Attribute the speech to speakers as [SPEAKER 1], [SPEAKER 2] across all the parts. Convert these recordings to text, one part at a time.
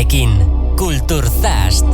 [SPEAKER 1] Irugarrenekin, Kulturzast.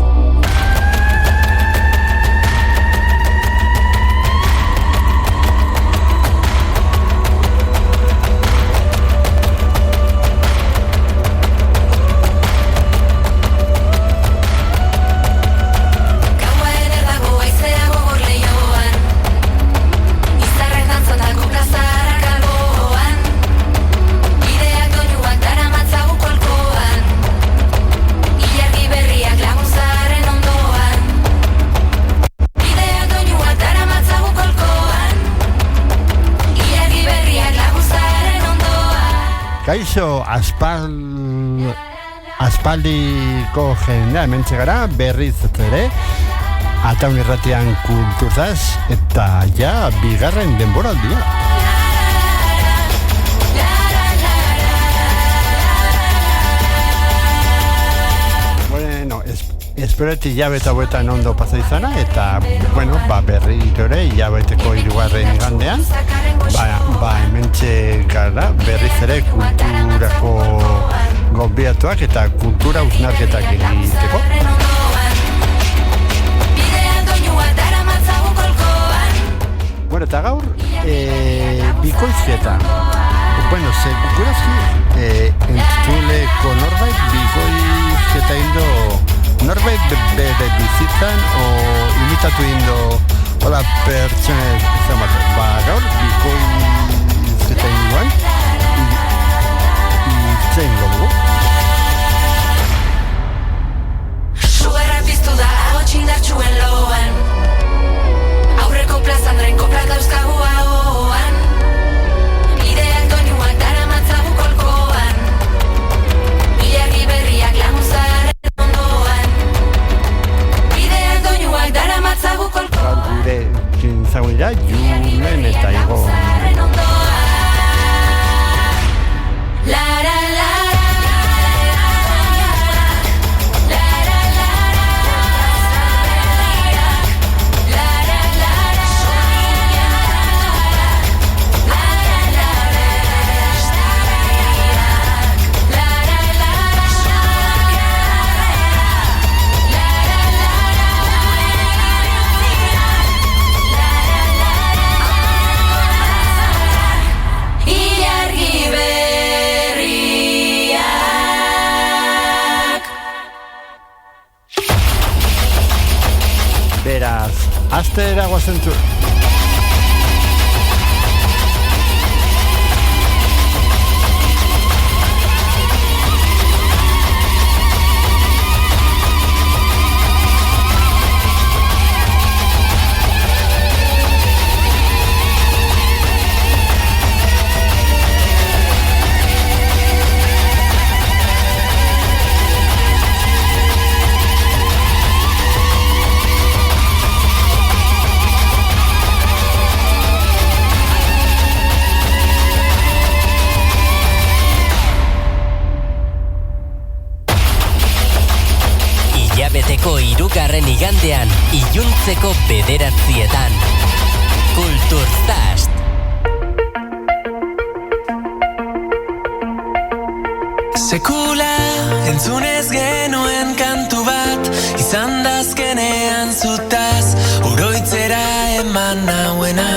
[SPEAKER 2] Kaixo, aspaldiko jendea hementxe gara, berriz ere, Ataun Irratian Kulturzaz, eta ja, bigarren denboraldia. Bueno, espereti hilabete hauetan ondo pasa izana, eta, bueno, berri ere hilabeteko 3. igandean, hementxe gara, berriz ere kulturako gonbidatuak eta kultura hausnarketak egiteko. Bueno, eta gaur, bikoizketa. Bueno, segurazki, entzuleko norbait bikoizketa indo, norbait bere bizitzan o imitatu indo hola pertsonek zamaten. Gaur, bikoizketa indoan, itzen dugu.
[SPEAKER 3] Sugarra piztu da, hau txindartxuen loan. Aurreko plazan drenko plak dauzkagu ahoan. Ideak doinuak dara matzagu kolkoan. Ilargi berriak lagunzaren ondoan. Ideak doinuak dara matzagu kolkoan.
[SPEAKER 2] Gure kintzaguira, Julen eta Igo. Beraz, astera goazentu.
[SPEAKER 1] Beteko 3. igandean, iluntzeko 9:00. Kulturzast.
[SPEAKER 4] Sekula entzunez genuen kantu bat, izan dazkenean zutaz, oroitzera eman nauena.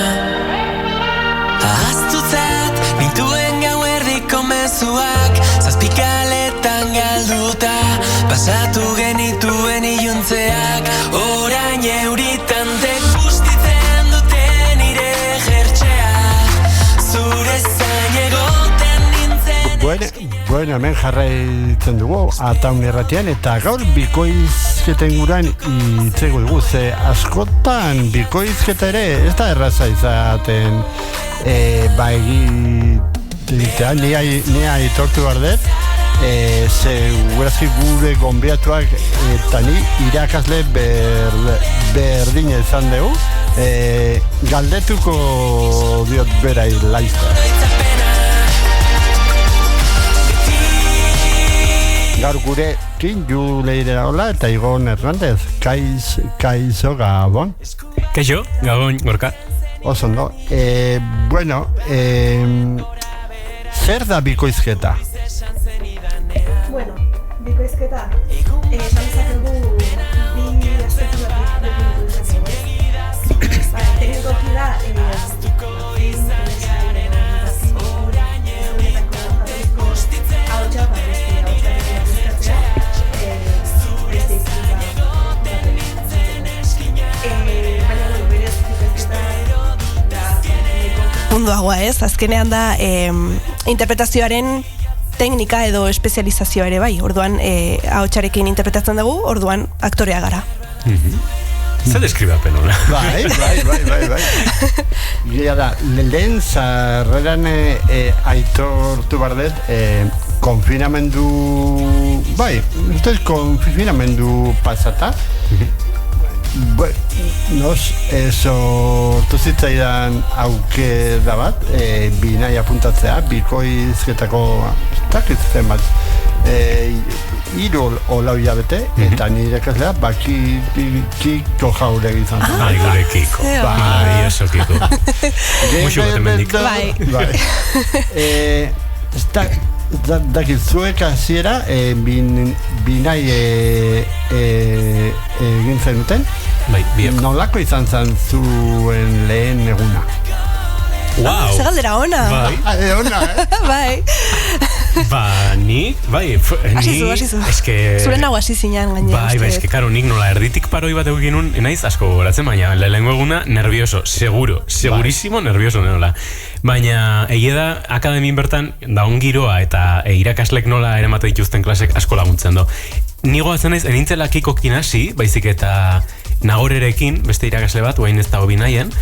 [SPEAKER 4] Ahaztutzat nituen gauerdiko mezuak, zazpikaletan galduta, pasatu genituen iluntzeak, orain euritan bustitzen duten nire jertxeak, zure zain egoten nintzen.
[SPEAKER 2] Bueno, hemen jarraitzen dugu Ataun Irratian, eta gaur bikoizketen guran itzego dugu, ze askotan bikoizketa ere ez da erraza izaten egitea, ni aitortu behar dut. Segurazki gure gonbidatuak eta ni irakasle berdina izan dugu, galdetuko diot berai laizta. Gaur gurekin Juleire Ola eta Igon Hernandez. Kaixo Gabon.
[SPEAKER 5] Kaixo, Gabon, Gorka.
[SPEAKER 2] Oso ondo. Bueno, zer da bikoizketa?
[SPEAKER 6] Bueno, bikoizketa, esan dezakegu bi aspektu bat definitu dezakegu. Teknikoki da, munduagoa ez, azkenean da interpretazioaren teknika edo espezializazioa ere bai, orduan ahotsarekin interpretatzen dugu, orduan aktorea gara.
[SPEAKER 5] Zer deskribapen hola?
[SPEAKER 2] Bai. Gira da, lehen zarreran aitortu bardet, konfinamendu, konfinamendu pasata, nos sortu zitzaidan aukera bat, binai apuntatzea, bikoizketako takitzen bat, hiru lau hilabete, eta nire ikaslea Kiko Jauregi izan zen.
[SPEAKER 5] Bai, gure Kiko. Bai, oso Kiko. Muxu bat emendik.
[SPEAKER 2] Bai. Dakit, zuek hasiera binai egin zenuten?
[SPEAKER 5] Bai, biok.
[SPEAKER 2] Nolako izan zen zuen lehen eguna?
[SPEAKER 5] Wow!
[SPEAKER 6] Zer galdera ona!
[SPEAKER 5] Bai.
[SPEAKER 2] Ona,
[SPEAKER 6] Bai.
[SPEAKER 5] Nik,
[SPEAKER 6] Hasizu.
[SPEAKER 5] Eske...
[SPEAKER 6] Zuren hau hasi zinean gainera.
[SPEAKER 5] Bai, eske, karo, nik nola erditik paroi bat egin nun, naiz asko gogoratzen, baina lehenengo eguna nervioso, segurísimo nervioso nola. Baina, egia da, akademin bertan, da ongiroa eta irakaslek nola eremate dituzten klasek asko laguntzen do. Nigo atzen naiz, enintzela Kikokin hasi, baizik eta Nagorerekin, beste irakasle bat, guain ez dago binaien,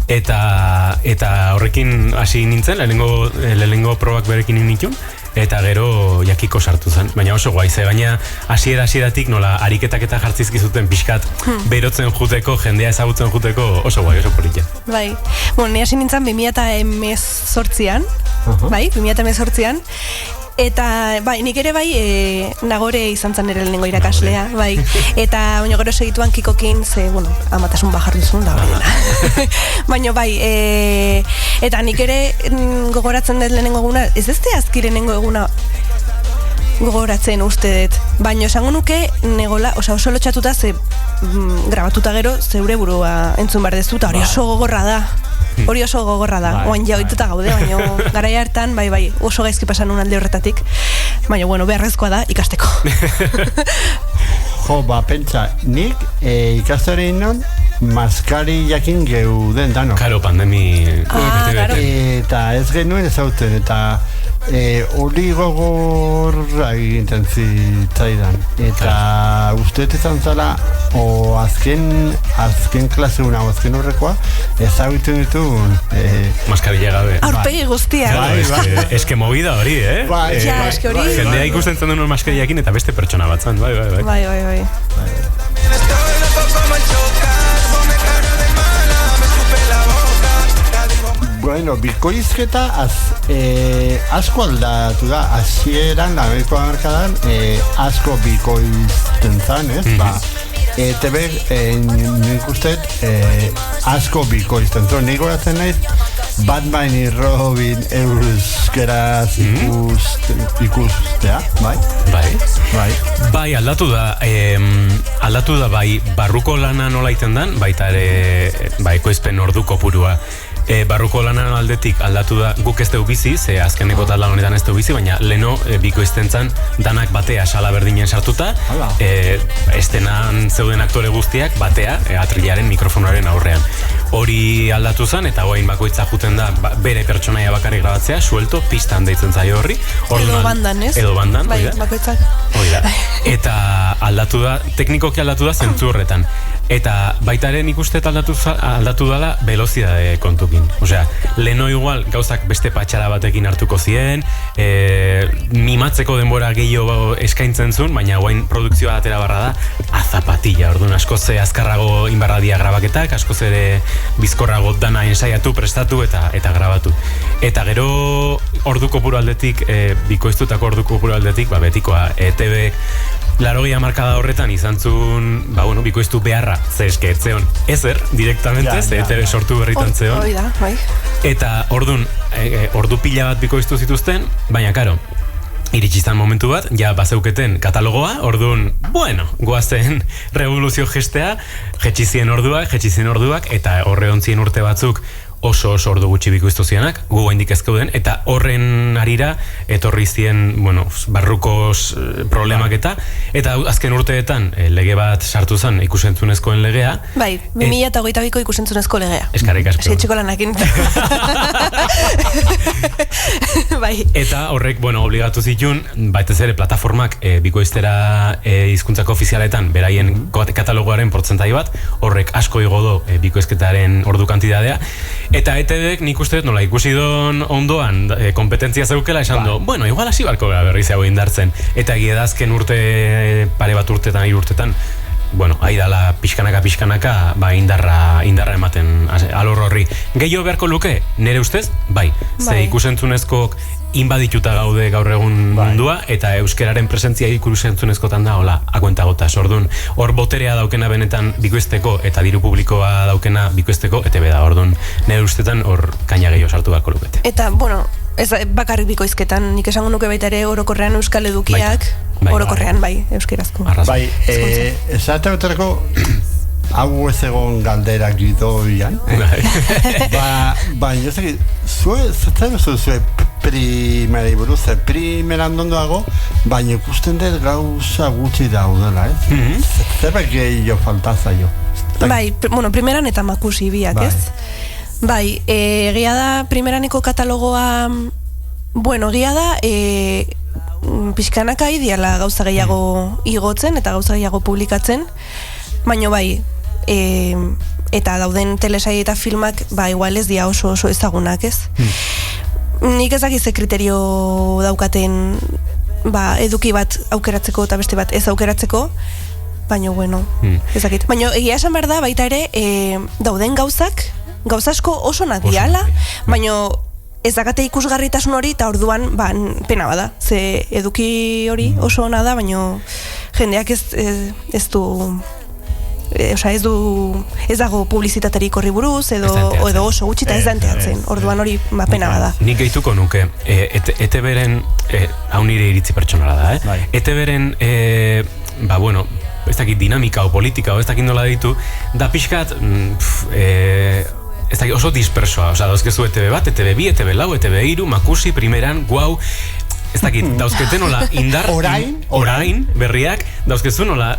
[SPEAKER 5] eta horrekin hasi nintzen, lehenengo probak berekin nintun, eta gero jakiko sartu zen, baina oso guai, baina hasieratik nola ariketak eta jartzizkizuten pixkat berotzen juteko, jendea ezagutzen juteko oso guai, oso politia.
[SPEAKER 6] Bai, ni hasi nintzen 2018an, bai, 2018an, eta bai, nik ere bai Nagore izan zen ere lehenengo irakaslea, bai, eta baina gero segituan Kikokin, amatasun bajar duzun da hori. Baina bai, eta nik ere gogoratzen dut lehenengo eguna, ez azki lehenengo eguna gogoratzen uste dut, baina esango nuke negola, oso lotxatuta grabatuta gero zeure burua entzun behar dezu, eta hori oso gogorra da. Oain jaoituta gaude, baina garaia hartan, bai, oso gaizki pasan un alde horretatik, baina, beharrezkoa da ikasteko.
[SPEAKER 2] Pentsa, nik ikastore inon, maskari jakin geuden dano.
[SPEAKER 5] Karo, pandemi...
[SPEAKER 2] Eta ez genuen ezauten, eta hori gogorra egiten zitzaidan. Eta uste izan zala, azken klase una, azken horrekoa, ezagutzen ditun...
[SPEAKER 5] Maskarilla gabe.
[SPEAKER 6] Aurpegi guztia.
[SPEAKER 5] Eske movida hori,
[SPEAKER 6] eske hori.
[SPEAKER 5] Jendea ikusten zen duen maskarillakin eta beste pertsona bat zen,
[SPEAKER 6] bai.
[SPEAKER 2] Bueno, bikoizketa asko aldatu da, hasieran Ameriko hamarkadan asko bikoizten zan, ez? TV nik usteet asko bikoizten zuen, nik horatzen naiz Batman y Robin euskeraz ikustea, bai?
[SPEAKER 5] Bai, aldatu da bai barruko lana nola iten dan, baita ere ekoizpen orduko purua. Barruko lanan aldetik aldatu da, guk ez dugu bizi, ze azkeneko talda honetan ez dugu bizi, baina leno bikoizten zan danak batea sala berdinen sartuta, estenan zeuden aktore guztiak batea atrilaren mikrofonoaren aurrean. Hori aldatu zen, eta hoain bakoitza juten da bere pertsonaia bakarrik grabatzea, suelto, pistan deitzen zaio horri.
[SPEAKER 6] Edo bandan, ez?
[SPEAKER 5] Edo bandan,
[SPEAKER 6] bai, bakoitzak.
[SPEAKER 5] Eta aldatu da, teknikoki aldatu da zentzu horretan. Eta baita ere nik uste aldatu dala velozidade kontukin. Osea, leno igual gauzak beste patxara batekin hartuko zien, mimatzeko denbora gehiago eskaintzen zuen, baina guain produkzioa atera barra da azapatilla, orduan askoz azkarrago inbarradia grabaketak, askoz ere bizkorrago dana ensaiatu, prestatu eta grabatu. Eta gero orduko puro aldetik, bikoiztutako orduko puro aldetik, betikoa, TV Larogia markada horretan izan zuen, bikoiztu beharra, ze eske etzeon ezer, direktamente, ze ETV sortu berritan zeon.
[SPEAKER 6] Bai.
[SPEAKER 5] Eta ordu pila bat bikoiztu zituzten, baina karo, iritsi izan momentu bat, ja bazeuketen katalogoa, orduan, bueno, goazen revoluzio gestea, jetxizien orduak, eta horre ontzien urte batzuk oso ordu gutxi bikoiztu zianak, gu gaindik ezkeuden, eta horren arira etorri zien, bueno, barrukos problemak eta azken urteetan lege bat sartu zen ikusentzunezkoen legea.
[SPEAKER 6] Bai, 2022ko ikusentzunezko legea.
[SPEAKER 5] Eskarrik asko.
[SPEAKER 6] Etxeko lanakin. Bai.
[SPEAKER 5] Eta horrek, bueno, obligatu zitun, baitez ere plataformak bikoiztera hizkuntzako ofizialetan beraien katalogoaren portzentai bat, horrek asko igo do bikoizketaren ordu kantidadea. Eta ETVek nik uste nola ikusi don ondoan kompetentzia zeukela esan do, bueno, igual hasi barko gara berriz hau indartzen. Eta egia da azken urte, pare bat urtetan, 3 urtetan, bueno, aidala pixkanaka, ba, indarra ematen alor horri. Gehiago beharko luke, nire ustez, bai. Ze ikusentzunezkoak inbadituta gaude gaur egun mundua, eta euskeraren presentzia ikusentzunezkotan da, hola, akuentagotas. Orduan, hor boterea daukena benetan bikoizteko, eta diru publikoa daukena bikoizteko, ETV da, orduan, nire ustetan hor kaina gehiago sartu beharko lukete.
[SPEAKER 6] Eta, bueno, ez bakarrik bikoizketan, nik esango nuke baita ere orokorrean euskal edukiak, orokorrean, bai, euskerazko.
[SPEAKER 2] Bai, esate baterako, hau ez egon galderak gidoian, baina ez egin, zue primerei buruz, primeran dondoago, baina ikusten dut gauza gutxi daudela, zerbait gehiago faltazaio.
[SPEAKER 6] Bai, bueno, primeran eta makusi biak, ez? Bai, egia da, primeraneko katalogoa, bueno, egia da, pixkanaka idiala gauza gehiago igotzen eta gauza gehiago publikatzen, baina bai, eta dauden telesai eta filmak, ba, igual ez dia oso ezagunak, ez? Nik ezakize kriterio daukaten, ba, eduki bat aukeratzeko eta beste bat ez aukeratzeko, baina, bueno, ezakit. Baina, egia esan behar da, baita ere, dauden gauza asko oso nadiala, baina ez dakate ikusgarritasun hori, eta orduan, ba, pena bada. Ze eduki hori oso ona da, baina jendeak ez du... ez dago publizitaterik horri buruz, edo oso gutxi eta ez da enteatzen. Orduan hori pena bada.
[SPEAKER 5] Nik gehituko nuke, ETV-ren, hau nire iritzi pertsonala da, ETV-ren, ba, bueno, ez dakit dinamika o politika o ez dakit nola ditu, da pixkat, ez dakit oso dispersoa, oza, dauzkezu ETV bat, ETV bi, ETV lau, ETV iru, makusi, primeran, guau, ez dakit, dauzkete nola indar orain berriak, dauzkezu nola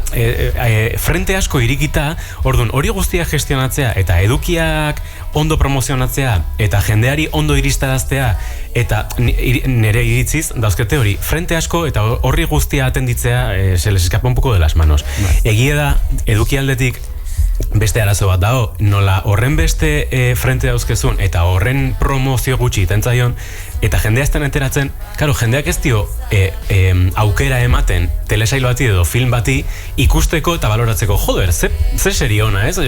[SPEAKER 5] frente asko irikita, orduan hori guztia gestionatzea eta edukiak ondo promozionatzea eta jendeari ondo iristaraztea eta nire iritziz dauzkete hori frente asko eta horri guztia atenditzea se les escapa un poco de las manos. Egia da eduki aldetik beste arazo bat dago, nola horren beste frente dauzkezun eta horren promozio gutxi itentzaion eta jendea ezten enteratzen, karo, jendeak ez dio aukera ematen telesailo bati edo film bati ikusteko eta baloratzeko, joder, ze serio ona, ez?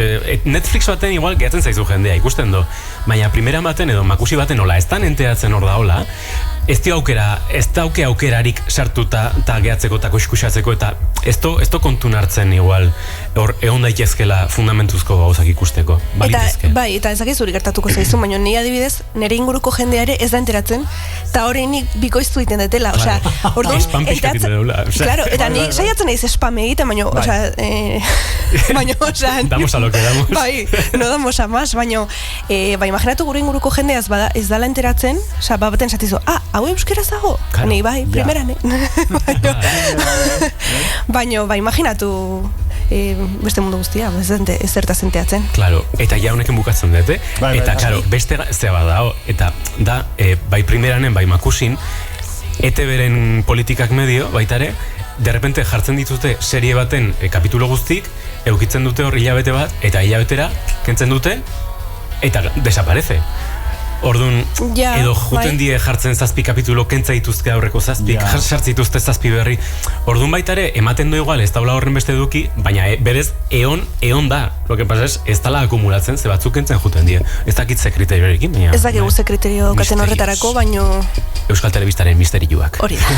[SPEAKER 5] Netflix baten igual gehatzen zaizu jendea, ikusten do, baina primeran baten edo makusi baten hola, ez da enteratzen hor da hola, ez dauke aukerarik sartuta eta gehatzeko eta kuskusatzeko eta ez do kontun hartzen igual hor egon daitezkela fundamentuzko gauzak ikusteko.
[SPEAKER 6] Bai, eta ezakizuri gertatuko zaizu, baina ni adibidez nire inguruko jendeare ez da enteratzen eta hori nik bikoiztu iten detela, osea, orduan
[SPEAKER 5] spam pixkatik deula.
[SPEAKER 6] Claro, eta ni saiatzen naiz spam egiten, baina, osea,
[SPEAKER 5] damos a lo que damos.
[SPEAKER 6] Bai, no damos a más, baina, imaginatu gure inguruko jendeaz ez dala enteratzen, osea, baten satizu, hau euskera zago? Ni, bai, primeran, baina, imaginatu beste mundu guztia, ez zertaz enteatzen.
[SPEAKER 5] Claro, eta ja honekin bukatzen dut, eta, claro, beste zeba da, eta da, bai primeranen, bai makusin, ETV-ren politikak medio, baitare, de repente jartzen dituzte serie baten kapitulo guztik, eukitzen dute hor hilabete bat, eta hilabetera kentzen dute, eta desaparece. Orduan, edo juten die jartzen 7 kapitulo kentza dituzke aurreko 7, jartzen dituzte 7 berri. Orduan baitare, ematen du igual, ez daula horren beste eduki, baina berez, eon da. Lo que pasa es, ez dala akumulatzen, ze batzuk kentzen juten die. Ez dakit ze kriterioarekin, baina...
[SPEAKER 6] Ez dakit ze kriterio katen horretarako, baino...
[SPEAKER 5] Euskal Telebistaren misterioak.
[SPEAKER 6] Hori da.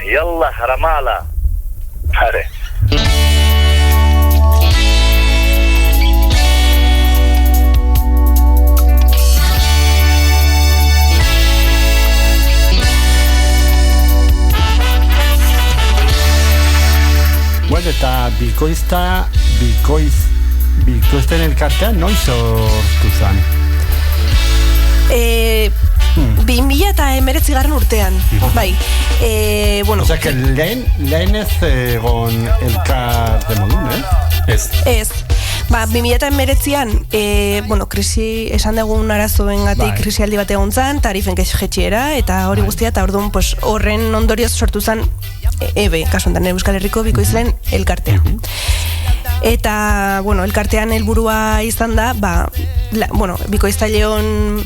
[SPEAKER 7] Yalla, Ramala. Hare.
[SPEAKER 2] Bueno, eta bikoizten elkartea noiz sortu zan?
[SPEAKER 6] 2019 urtean, bai. Bueno,
[SPEAKER 2] o sea, que lehen ez egon elkarte modun,
[SPEAKER 6] Ez. Ba, 2019an, bueno, krisi esan dugun arazoengatik krisialdi bat egon zan, tarifen jetxiera, eta hori guztia, eta orduan, pues, horren ondorioz sortu zan kasu enten, Euskal Herriko bikoizlen elkartea. Eta, bueno, elkartean helburua izan da, bikoiztaileon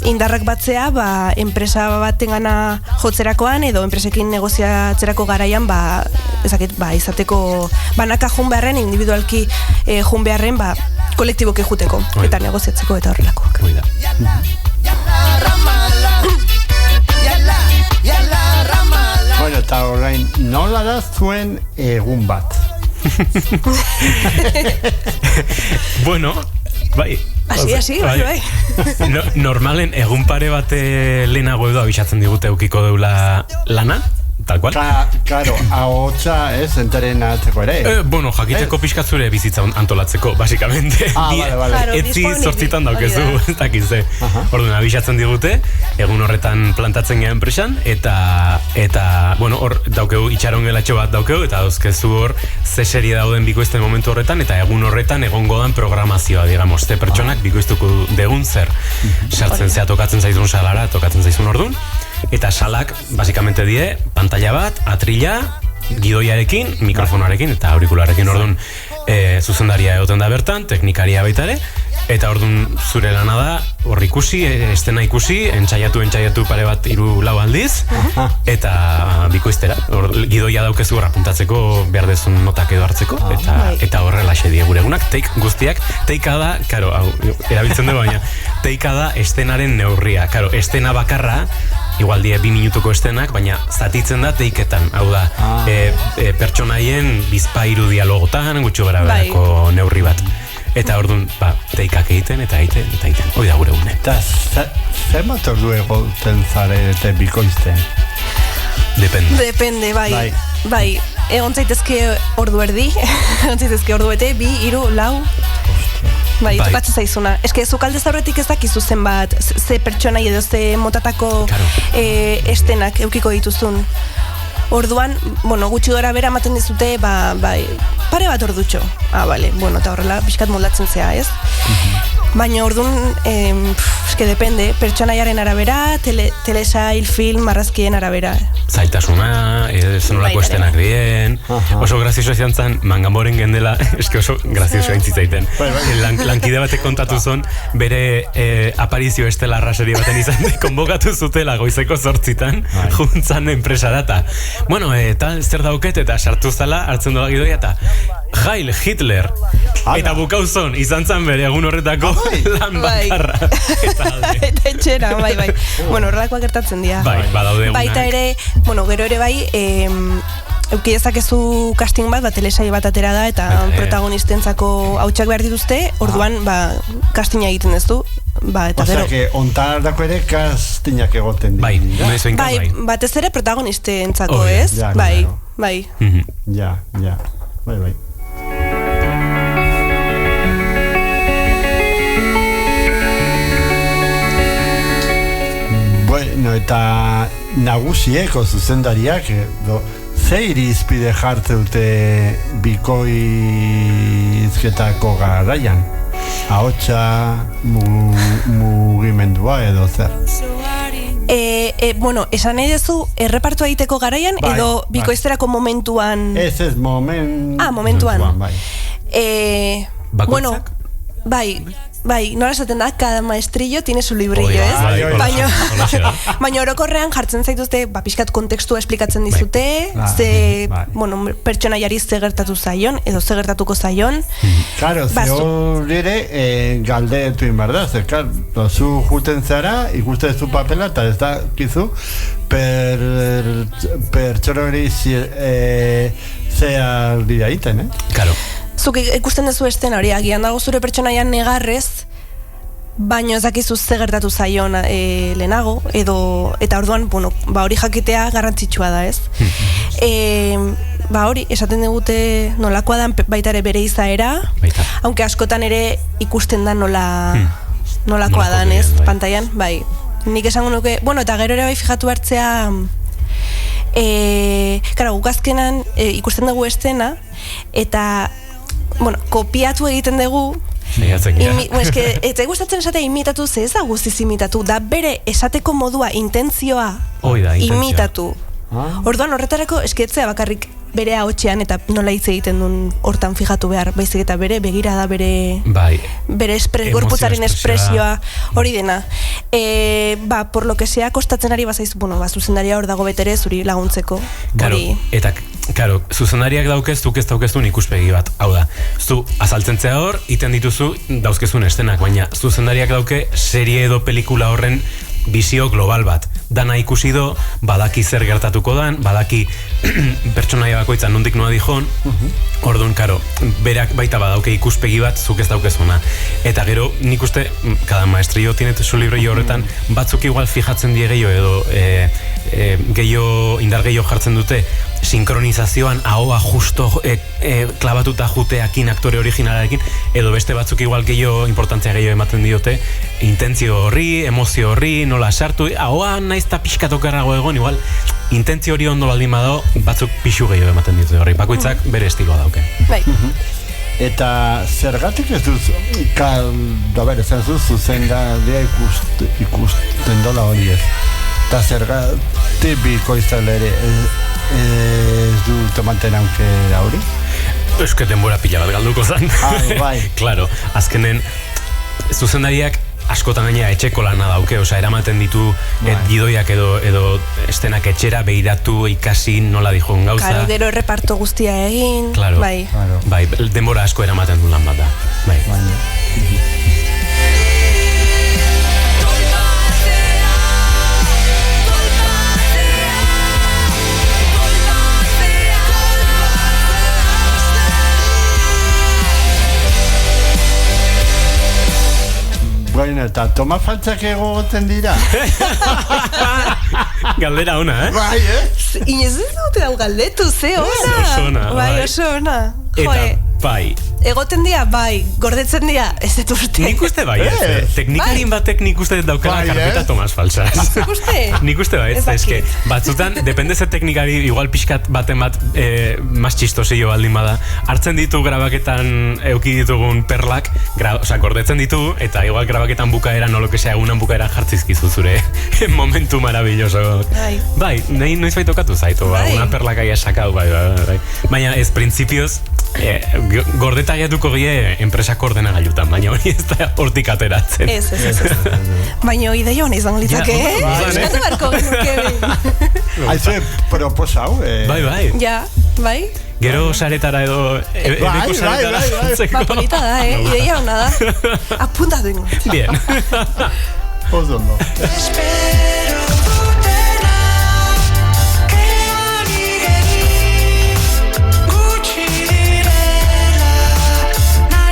[SPEAKER 6] indarrak batzea, enpresa batengana jotzerakoan edo enpresekin negoziatzerako garaian, izateko banaka jun beharren, individualki jun beharren, kolektiboki juteko eta negoziatzeko eta horrelakoak.
[SPEAKER 2] Bueno, eta orain, nola da zuen egun bat?
[SPEAKER 5] Bueno, bai.
[SPEAKER 6] Asi, bai.
[SPEAKER 5] Normalen egun pare bat lehenago edo abisatzen digute eukiko deula lana, tal cual.
[SPEAKER 2] Claro, ahotsa enteren atzeko ere.
[SPEAKER 5] Bueno, jakiteko pixkatzure bizitza antolatzeko, basikamente.
[SPEAKER 2] Vale.
[SPEAKER 5] Etzi zortzitan daukezu, ez dakize. Orduan, abisatzen digute, egun horretan plantatzen gea enpresan, eta bueno, hor daukeu, itxaron gelatxo bat daukeu, eta dauzkezu hor, ze serie dauden bikoizten momentu horretan, eta egun horretan egongo dan programazioa, digamos, ze pertsonak bikoiztuko degun zer. Sartzen zea tokatzen zaizun salara, tokatzen zaizun orduan, eta salak, basikamente die, pantalla bat, atrila, gidoiarekin, mikrofonarekin eta aurikularekin orduan zuzendaria egoten da bertan, teknikaria baita ere, eta orduan zure lana da, hor ikusi, estena ikusi, entxaiatu pare bat 3-4 aldiz, eta bikoiztera, gidoia daukezu horra puntatzeko behar dezun notak edo hartzeko, eta horrela die gure egunak, guztiak, teika da, karo, erabiltzen dugu baina, teika da estenaren neurria, karo, estena bakarra, igual die 2 minutuko estenak, baina zatitzen da teiketan, hau da, pertsonaien bizpairu dialogotan, gutxo gara berako neurri bat. Eta orduan, teikak egiten, eta egiten. Hoi da gure gune.
[SPEAKER 2] Eta zer bat ordu egoten zarete bikoizten?
[SPEAKER 6] Depende, bai. Egon zaitezke ordu erdi, egon zaitezke ordu bete, 2, 3, 4... Bai, tokatzen zaizuna. Eske, zukalde zaurretik ez dakizu zenbat, ze pertsonai edo ze motatako estenak eukiko dituzun. Orduan, bueno, gutxi gora bera ematen dizute, pare bat ordutxo. Bale, bueno, eta horrela, pixkat moldatzen zea, ez? Baina orduan, eske depende, pertsonaiaren arabera, telesail, film, marrazkien arabera.
[SPEAKER 5] Zaitasuna, zenolako estenak dien, oso grazioso izan zen, mangamoren gendela, eske oso grazioso aintzitzaiten. Lankide batek kontatu zon, bere aparizio estelarra serie baten izan, konbokatu zutela goizeko 8:00, juntzan enpresara, eta, bueno, eta zer dauket, eta sartu zala, hartzen dola gidoia, eta Heil Hitler! Eta bukauzon, izan zen bere egun horretako lan bakarra.
[SPEAKER 6] Eta etxera, bai. Bueno, horrelakoak gertatzen dira.
[SPEAKER 5] Bai, badaude egunak.
[SPEAKER 6] Baita ere, bueno, gero ere bai, euki ezakezu casting bat, telesai bat atera da, eta protagonistentzako hautsak behar dituzte, orduan, castinga egiten ez du. Eta
[SPEAKER 2] gero... Osea, que ontarako ere castingak egoten dira.
[SPEAKER 6] Bai, batez ere protagonistentzako, ez? Bai.
[SPEAKER 2] Ja. Bai. Bueno, eta nagusieko zuzendariak ze irizpide jartze dute bikoizketako garaian? Ahotsa, mugimendua edo zer?
[SPEAKER 6] Bueno, esan nahi duzu errepartua egiteko garaian edo bikoizterako momentuan?
[SPEAKER 2] Ez,
[SPEAKER 6] momentuan.
[SPEAKER 5] Bueno,
[SPEAKER 6] bai, nola esaten da, cada maestrillo tiene su librillo, ez? Baina orokorrean jartzen zaituzte, pixkat kontekstua esplikatzen dizute, bueno, pertsonaiari ze gertatu zaion, edo ze gertatuko zaion.
[SPEAKER 2] Claro, ze hori ere galdetu inbarda, ze, claro, zu juten zara, ikuste zu papela, eta ez da, kizu, pertsonari zea dira iten,
[SPEAKER 5] Claro.
[SPEAKER 6] Zuk ikusten duzu estena hori, agian dago zure pertsonaian negarrez, baino ez dakizu ze gertatu zaion lehenago, eta orduan, bueno, hori jakitea garrantzitsua da, ez? hori, esaten digute nolakoa dan baita ere bere izaera, aunque askotan ere ikusten da nolakoa dan, ez, pantailan, bai. Nik esango nuke, bueno, eta gero ere bai fijatu hartzea, guk azkenan ikusten dugu estena, eta, bueno, kopiatu egiten dugu, eta gustatzen esatea imitatu, ze ez da guztiz imitatu, da bere esateko modua, intentzioa imitatu. Orduan horretarako esketzea bakarrik bere ahotsean eta nola hitz egiten duen hortan fijatu behar, baizik eta bere begirada, bere gorputzaren espresioa, hori dena. Por lo que sea, kostatzen ari bazaiz, zuzendaria hor dago betere zuri laguntzeko.
[SPEAKER 5] Eta, karo, zuzendariak daukezuk ez daukezun ikuspegi bat, hau da, zu azaltzen zea hor, iten dituzu dauzkezun estenak, baina zuzendariak dauke serie edo pelikula horren bizio global bat. Dana ikusi do, badaki zer gertatuko dan, badaki pertsonaia bakoitza nondik noa dijon, orduan, karo, berak baita badauke ikuspegi bat, zuk ez daukezuna. Eta gero, nik uste, cada maestrillo tiene su libro horretan, batzuk igual fijatzen die gehiago edo indar gehiago jartzen dute, sinkronizazioan ahoa justo klabatuta juteakin aktore originalarekin, edo beste batzuk igual gehiago importantzia gehiago ematen diote, intentzio horri, emozio horri, nola sartu, ahoa naizta pixkatokarrago egon, igual intentzio hori ondo baldin badao, batzuk pixu gehiago ematen diote horri, bakoitzak bere estiloa dauke.
[SPEAKER 6] Bai.
[SPEAKER 2] Eta zergatik ez duz, esan zuzendaria ikusten dola hori ez. Eta zergatik bikoiztale ere ez dut ematen hauke hori?
[SPEAKER 5] Ez que denbora pila bat galduko zan.
[SPEAKER 2] Bai.
[SPEAKER 5] Claro, azkenen zuzendariak askotan gaina etxeko lana dauke, eramaten ditu gidoiak edo estenak etxera behiratu ikasi nola dijon gauza.
[SPEAKER 6] Claro, gero reparto guztia egin.
[SPEAKER 5] Claro, bai, denbora asko eramaten du lan bat da. Bai.
[SPEAKER 2] Bueno, eta toma faltzak egoten dira.
[SPEAKER 5] Galdera ona,
[SPEAKER 2] Bai,
[SPEAKER 6] Inez ez dute hau galdetu, ze ona.
[SPEAKER 5] Oso ona,
[SPEAKER 6] bai. Oso ona.
[SPEAKER 5] Eta, bai.
[SPEAKER 6] Egoten dira, bai. Gordetzen dira, ez dut uste.
[SPEAKER 5] Nik uste bai, teknikarin batek nik uste daukala karpeta tomas falsas.
[SPEAKER 6] Nik uste?
[SPEAKER 5] Nik uste bai, eske, batzutan, depende ze teknikari, igual pixkat baten bat mas txistosillo baldin bada, hartzen ditu grabaketan euki ditugun perlak, gordetzen ditu, eta igual grabaketan bukaeran, o lo que sea, egunan bukaeran jartzizkizu zure momentu maravilloso. Bai, nahi noiz bai tokatu zaitu, una perlak aia sakau, bai. Baina ez, printzipioz, gordeta gaiatuko gie enpresako ordenagailutan, baina hori ez da hortik ateratzen.
[SPEAKER 6] Ez. Baina ideia hona izango litzake, eskatu barko genuke.
[SPEAKER 2] Haize proposau.
[SPEAKER 5] Bai.
[SPEAKER 6] Ja, bai.
[SPEAKER 5] Gero saretara edo edeko saretara jantzeko.
[SPEAKER 6] Polita da, ideia hona da. Apuntatu ingo.
[SPEAKER 5] Bien.
[SPEAKER 2] Oso no.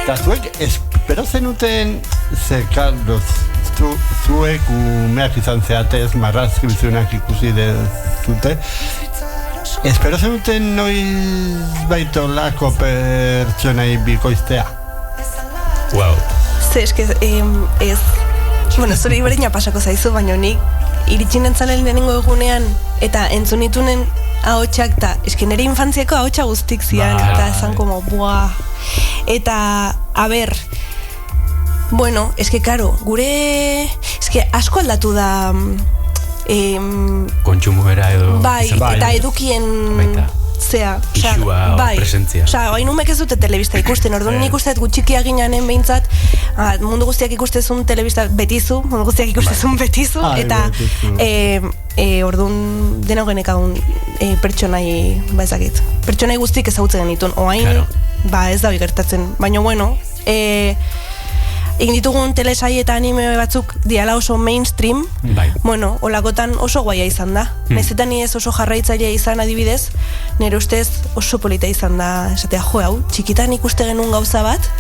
[SPEAKER 2] Eta zuek, espero zenuten, Carlos, zuek umeak izan zeatez, marrazkizunak ikusi dezute, espero zenuten noiz baitolako pertsonai bikoiztea?
[SPEAKER 5] Wow.
[SPEAKER 6] Ze, eske, ez, bueno, zuri berdina pasako zaizu, baina nik iritsi nentzan lehenengo egunean, eta entzunitunen ahotsak, eta eske nire infantziako ahotsa guztik zian, eta esan como, buah. Eta, a ber, bueno, eske, karo, gure, eske, asko aldatu da
[SPEAKER 5] kontsumoera edo
[SPEAKER 6] bai, eta edukien zea,
[SPEAKER 5] pisua o presentzia.
[SPEAKER 6] Hain umek ez dute telebista ikusten, orduan nik usteet gutxikia ginanen behintzat, mundu guztiak ikustezun telebista betizu, mundu guztiak ikustezun betizu, eta orduan dena genekagun pertsonai, ezakit, pertsonai guztik ezagutzen genitun, oain, ez da gertatzen, baina bueno, egin ditugun telesai eta anime batzuk diala oso mainstream, bueno, olakotan oso guaia izan da. Nahizetan ni ez oso jarraitzailea izan adibidez, nire ustez oso polita izan da, esatea, hau, txikitan ikuste genuen gauza bat,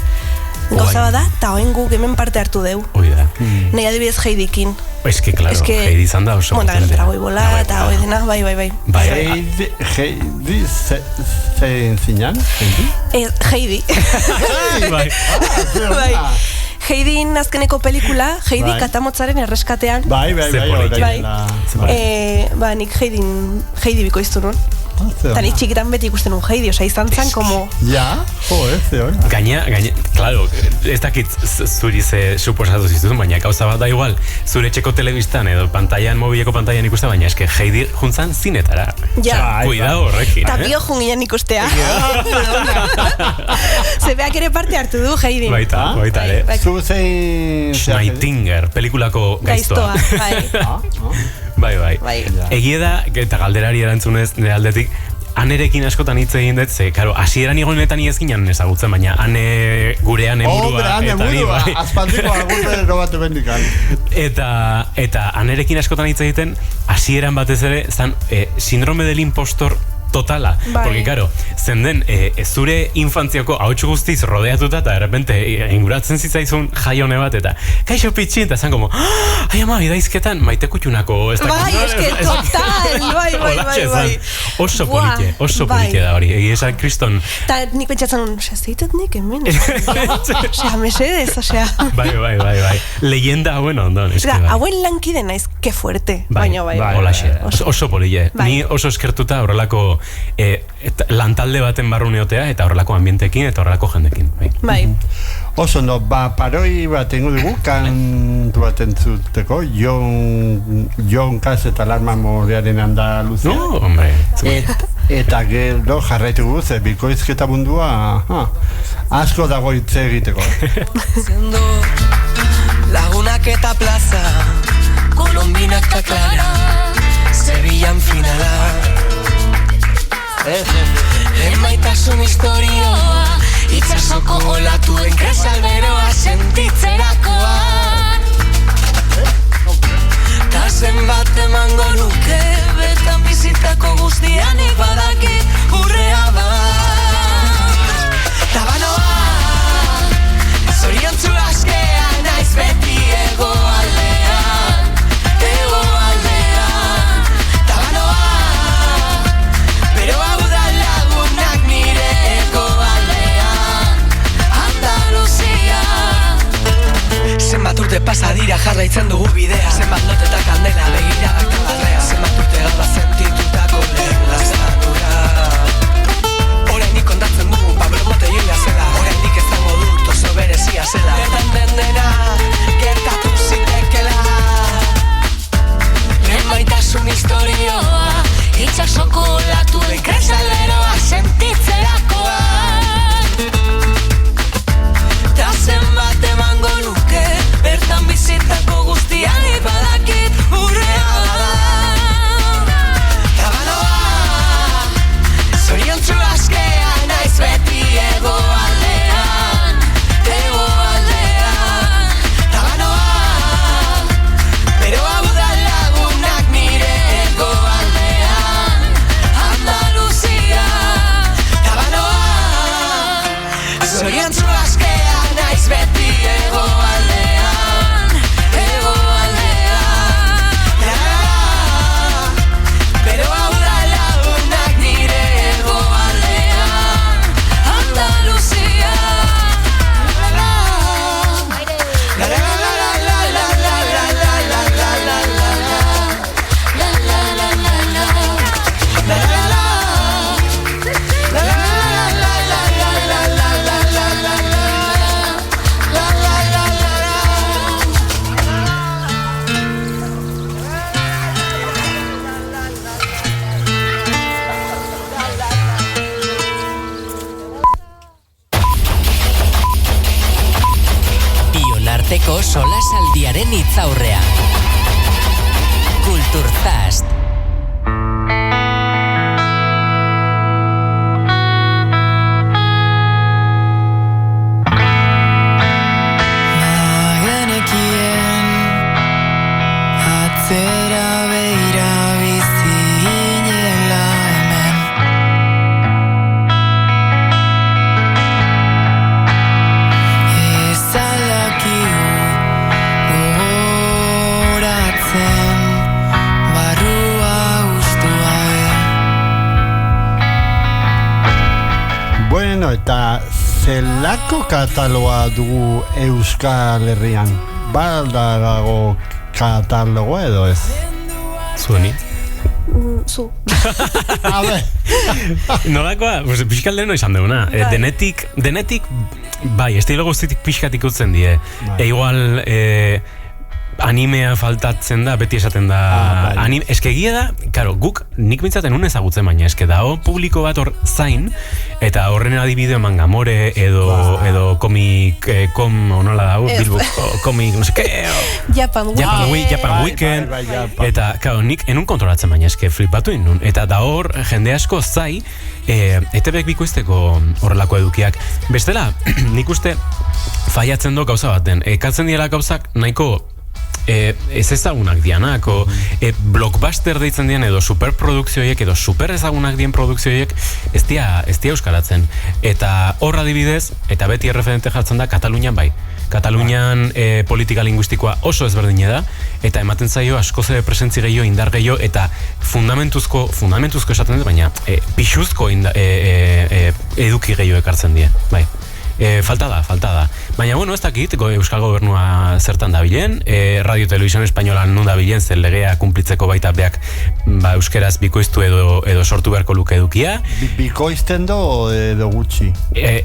[SPEAKER 6] Gauza bada, eta oen guk hemen parte hartu deu.
[SPEAKER 5] Hoi da.
[SPEAKER 6] Nahi adibidez Heidikin.
[SPEAKER 5] Es que, claro, Heidi izan da oso.
[SPEAKER 6] Bueno, eta goi bola, eta hoi dena, bai.
[SPEAKER 2] Heidi zein zinan?
[SPEAKER 6] Heidi.
[SPEAKER 5] Bai.
[SPEAKER 6] Bai. Heidin azkeneko pelikula, Heidi katamotzaren erreskatean.
[SPEAKER 2] Bai.
[SPEAKER 6] Nik Heidi bikoiztu nun. Eta nik txikitan beti ikusten un Heidi, osa izan zan, como...
[SPEAKER 2] Ja, zeon.
[SPEAKER 5] Gaina, claro, ez dakit zuri ze suposatu ziztun, baina gauza bat da igual, zure etxeko telebistan edo pantailan, mobileko pantailan ikusten, baina eske Heidi juntzan zinetara.
[SPEAKER 6] Ja.
[SPEAKER 5] Cuidado horrekin,
[SPEAKER 6] Ta bio junginen ikustea. Zebeak ere parte hartu du, Heidi.
[SPEAKER 5] Baita,
[SPEAKER 2] Zu zein...
[SPEAKER 5] Schneitinger, pelikulako gaiztoa. Bai. Egia da, eta galderari erantzunez nire aldetik, anerekin askotan hitz egin dut, ze, karo, hasieran igonetan ez ginen ezagutzen, baina gure anemurua, eta ni, bai.
[SPEAKER 2] Azpaldiko agurrero bat bendikan.
[SPEAKER 5] Eta anerekin askotan hitz egiten, hasieran batez ere, zan, síndrome del impostor totala, porque claro, zenden zure infantziako hautsu guztiz rodeatuta eta de repente inguratzen zitzaizun jaione bat eta kaixo pitxin, eta zan como ai ama, idaizketan maite kutxunako
[SPEAKER 6] bai, eske total, bai
[SPEAKER 5] oso polite da hori, esan kriston
[SPEAKER 6] eta nik pentsatzen, zeitet nik hemen osea, mesedez, osea
[SPEAKER 5] bai leyenda hauen ondon
[SPEAKER 6] hauen lankide naiz, que fuerte baina bai,
[SPEAKER 5] oso polite ni oso eskertuta horrelako lantalde baten barruneotea eta horrelako ambientekin eta horrelako jendekin.
[SPEAKER 6] Bai.
[SPEAKER 2] Oso no, paroi bat engu dugu, kantu bat entzuteko, Jon Kas eta Alarma Morearen Andaluzia.
[SPEAKER 5] No, hombre.
[SPEAKER 2] Eta gero jarraitu guz, bikoizketa mundua, asko dago hitz egiteko.
[SPEAKER 4] Lagunak eta plaza, Kolombinak eta Clara, Sevillan finala. Emaitasun historioa, itsasoko olatuen kresalberoa sentitzerakoan. Ta zenbat emango nuke, bertan bizitako guztianik badakit urrea bat. Tabanoa, zoriontzu askea naiz beti egoaldean. Pero hau da lagunak nire egoaldean, Andaluzia. Zenbat urte pasa dira jarraitzen dugu bidea, zenbat lot eta kandela begiradak tabarrea, zenbat urte gaba sentitutako lehen lazadura. Oraindik kontatzen dugu Pablo Motelloia zela, oraindik ezango dut oso berezia zela, gertan den dena gertatu zitekela. Emaitasun historioa, itsasoko olatuen kresalberoa sentitzerakoan. Ta zenbat emango nuke, bertan bizitako guztianik badakit urrea bada. Tabanoa, zoriontzu askea naiz beti egoaldean. Tabanoa, pero hau da lagunak nire egoaldean, Andaluzia. Tabanoa, zoriontzu askea naiz beti egoaldean, pero hau da lagunak nire egoaldean, Andaluzia.
[SPEAKER 1] Bionarteko solasaldiaren hitzaurrea. Kulturzast.
[SPEAKER 4] Bagenekien atzera beira bizi ginela hemen.
[SPEAKER 2] Bueno, eta zelako kataloga dugu Euskal Herrian? Baldago katalogo edo ez?
[SPEAKER 5] Zueni?
[SPEAKER 6] Zu.
[SPEAKER 2] A ber.
[SPEAKER 5] Nolakoa, pixkat leheno izan duguna. Denetik, bai, estilo guztitik pixkat ikutzen die. Igual, animea faltatzen da, beti esaten da. Eske egia da, karo, guk nik mintzaten un ezagutzen baina, eske dago publiko bat hor zain, eta horren adibideo Mangamore, edo komik, nola dago, Bilbo, komik, no sé qué,
[SPEAKER 6] Japan
[SPEAKER 5] Weekend, eta, karo, nik enun kontrolatzen baina, eske flipatu inun, eta da hor, jende asko zai, ETBek bikoizteko horrelako edukiak. Bestela, nik uste faiatzen do gauza baten, ekartzen diela gauzak nahiko ez ezagunak dianak blockbuster deitzen dian edo superprodukzioiek edo super ezagunak dien produkzioiek ez dia euskaratzen eta horra adibidez eta beti erreferente jartzen da Katalunian bai Katalunian politika linguistikoa oso ezberdine da eta ematen zaio askoz presentzi gehiago indar gehiago eta fundamentuzko esaten dut baina pixuzko eduki gehiago ekartzen die bai. Falta da. Baina, bueno, ez dakit, Euskal Gobernua zertan dabilen, Radio Televisión Españolan nun dabilen, zer legea kumplitzeko baita beak euskeraz bikoiztu edo sortu beharko luke edukia.
[SPEAKER 2] Bikoizten do edo gutxi?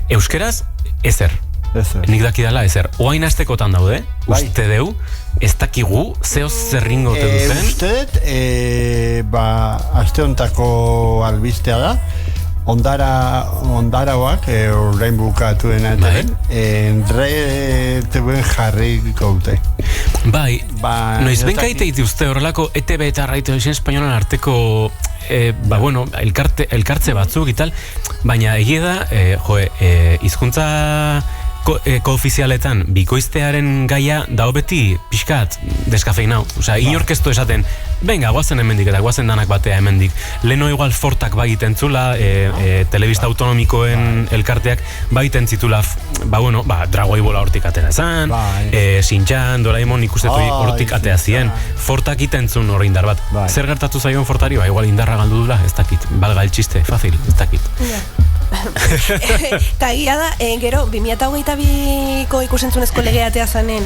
[SPEAKER 5] Euskeraz, ezer. Nik dakidala ezer. Oain astekotan daude, uste deu, ez dakigu, zehoz zerringo te duzen.
[SPEAKER 2] Uste dut, aste hontako albistea da, Ondaraoak, orain bukatu dena RTV jarri gaute.
[SPEAKER 5] Bai, noiz benkaite dituzte horrelako ETB eta Radio Televisión Españolan arteko elkartze batzuk ital, baina egia da, hizkuntza koofizialetan bikoiztearen gaia dao beti pixkat deskafeinau. Osea, inorkestu esaten, venga, guazen hemendik eta guazen danak batea hemendik. Leno igual Fortak bagiten zula, telebista autonomikoen elkarteak bagiten zitula, Dragoi Bola hortik atera zan, Sintxan, Doraemon ikustetu hortik atea zien. Fortak itentzun hori indar bat. Zer gertatu zaion Fortari? Igual indarra galdu dula, ez dakit. Balga el txiste, fácil, ez dakit.
[SPEAKER 6] Eta gira da, gero, 2022ko ikusentzunezko legeatea zanen,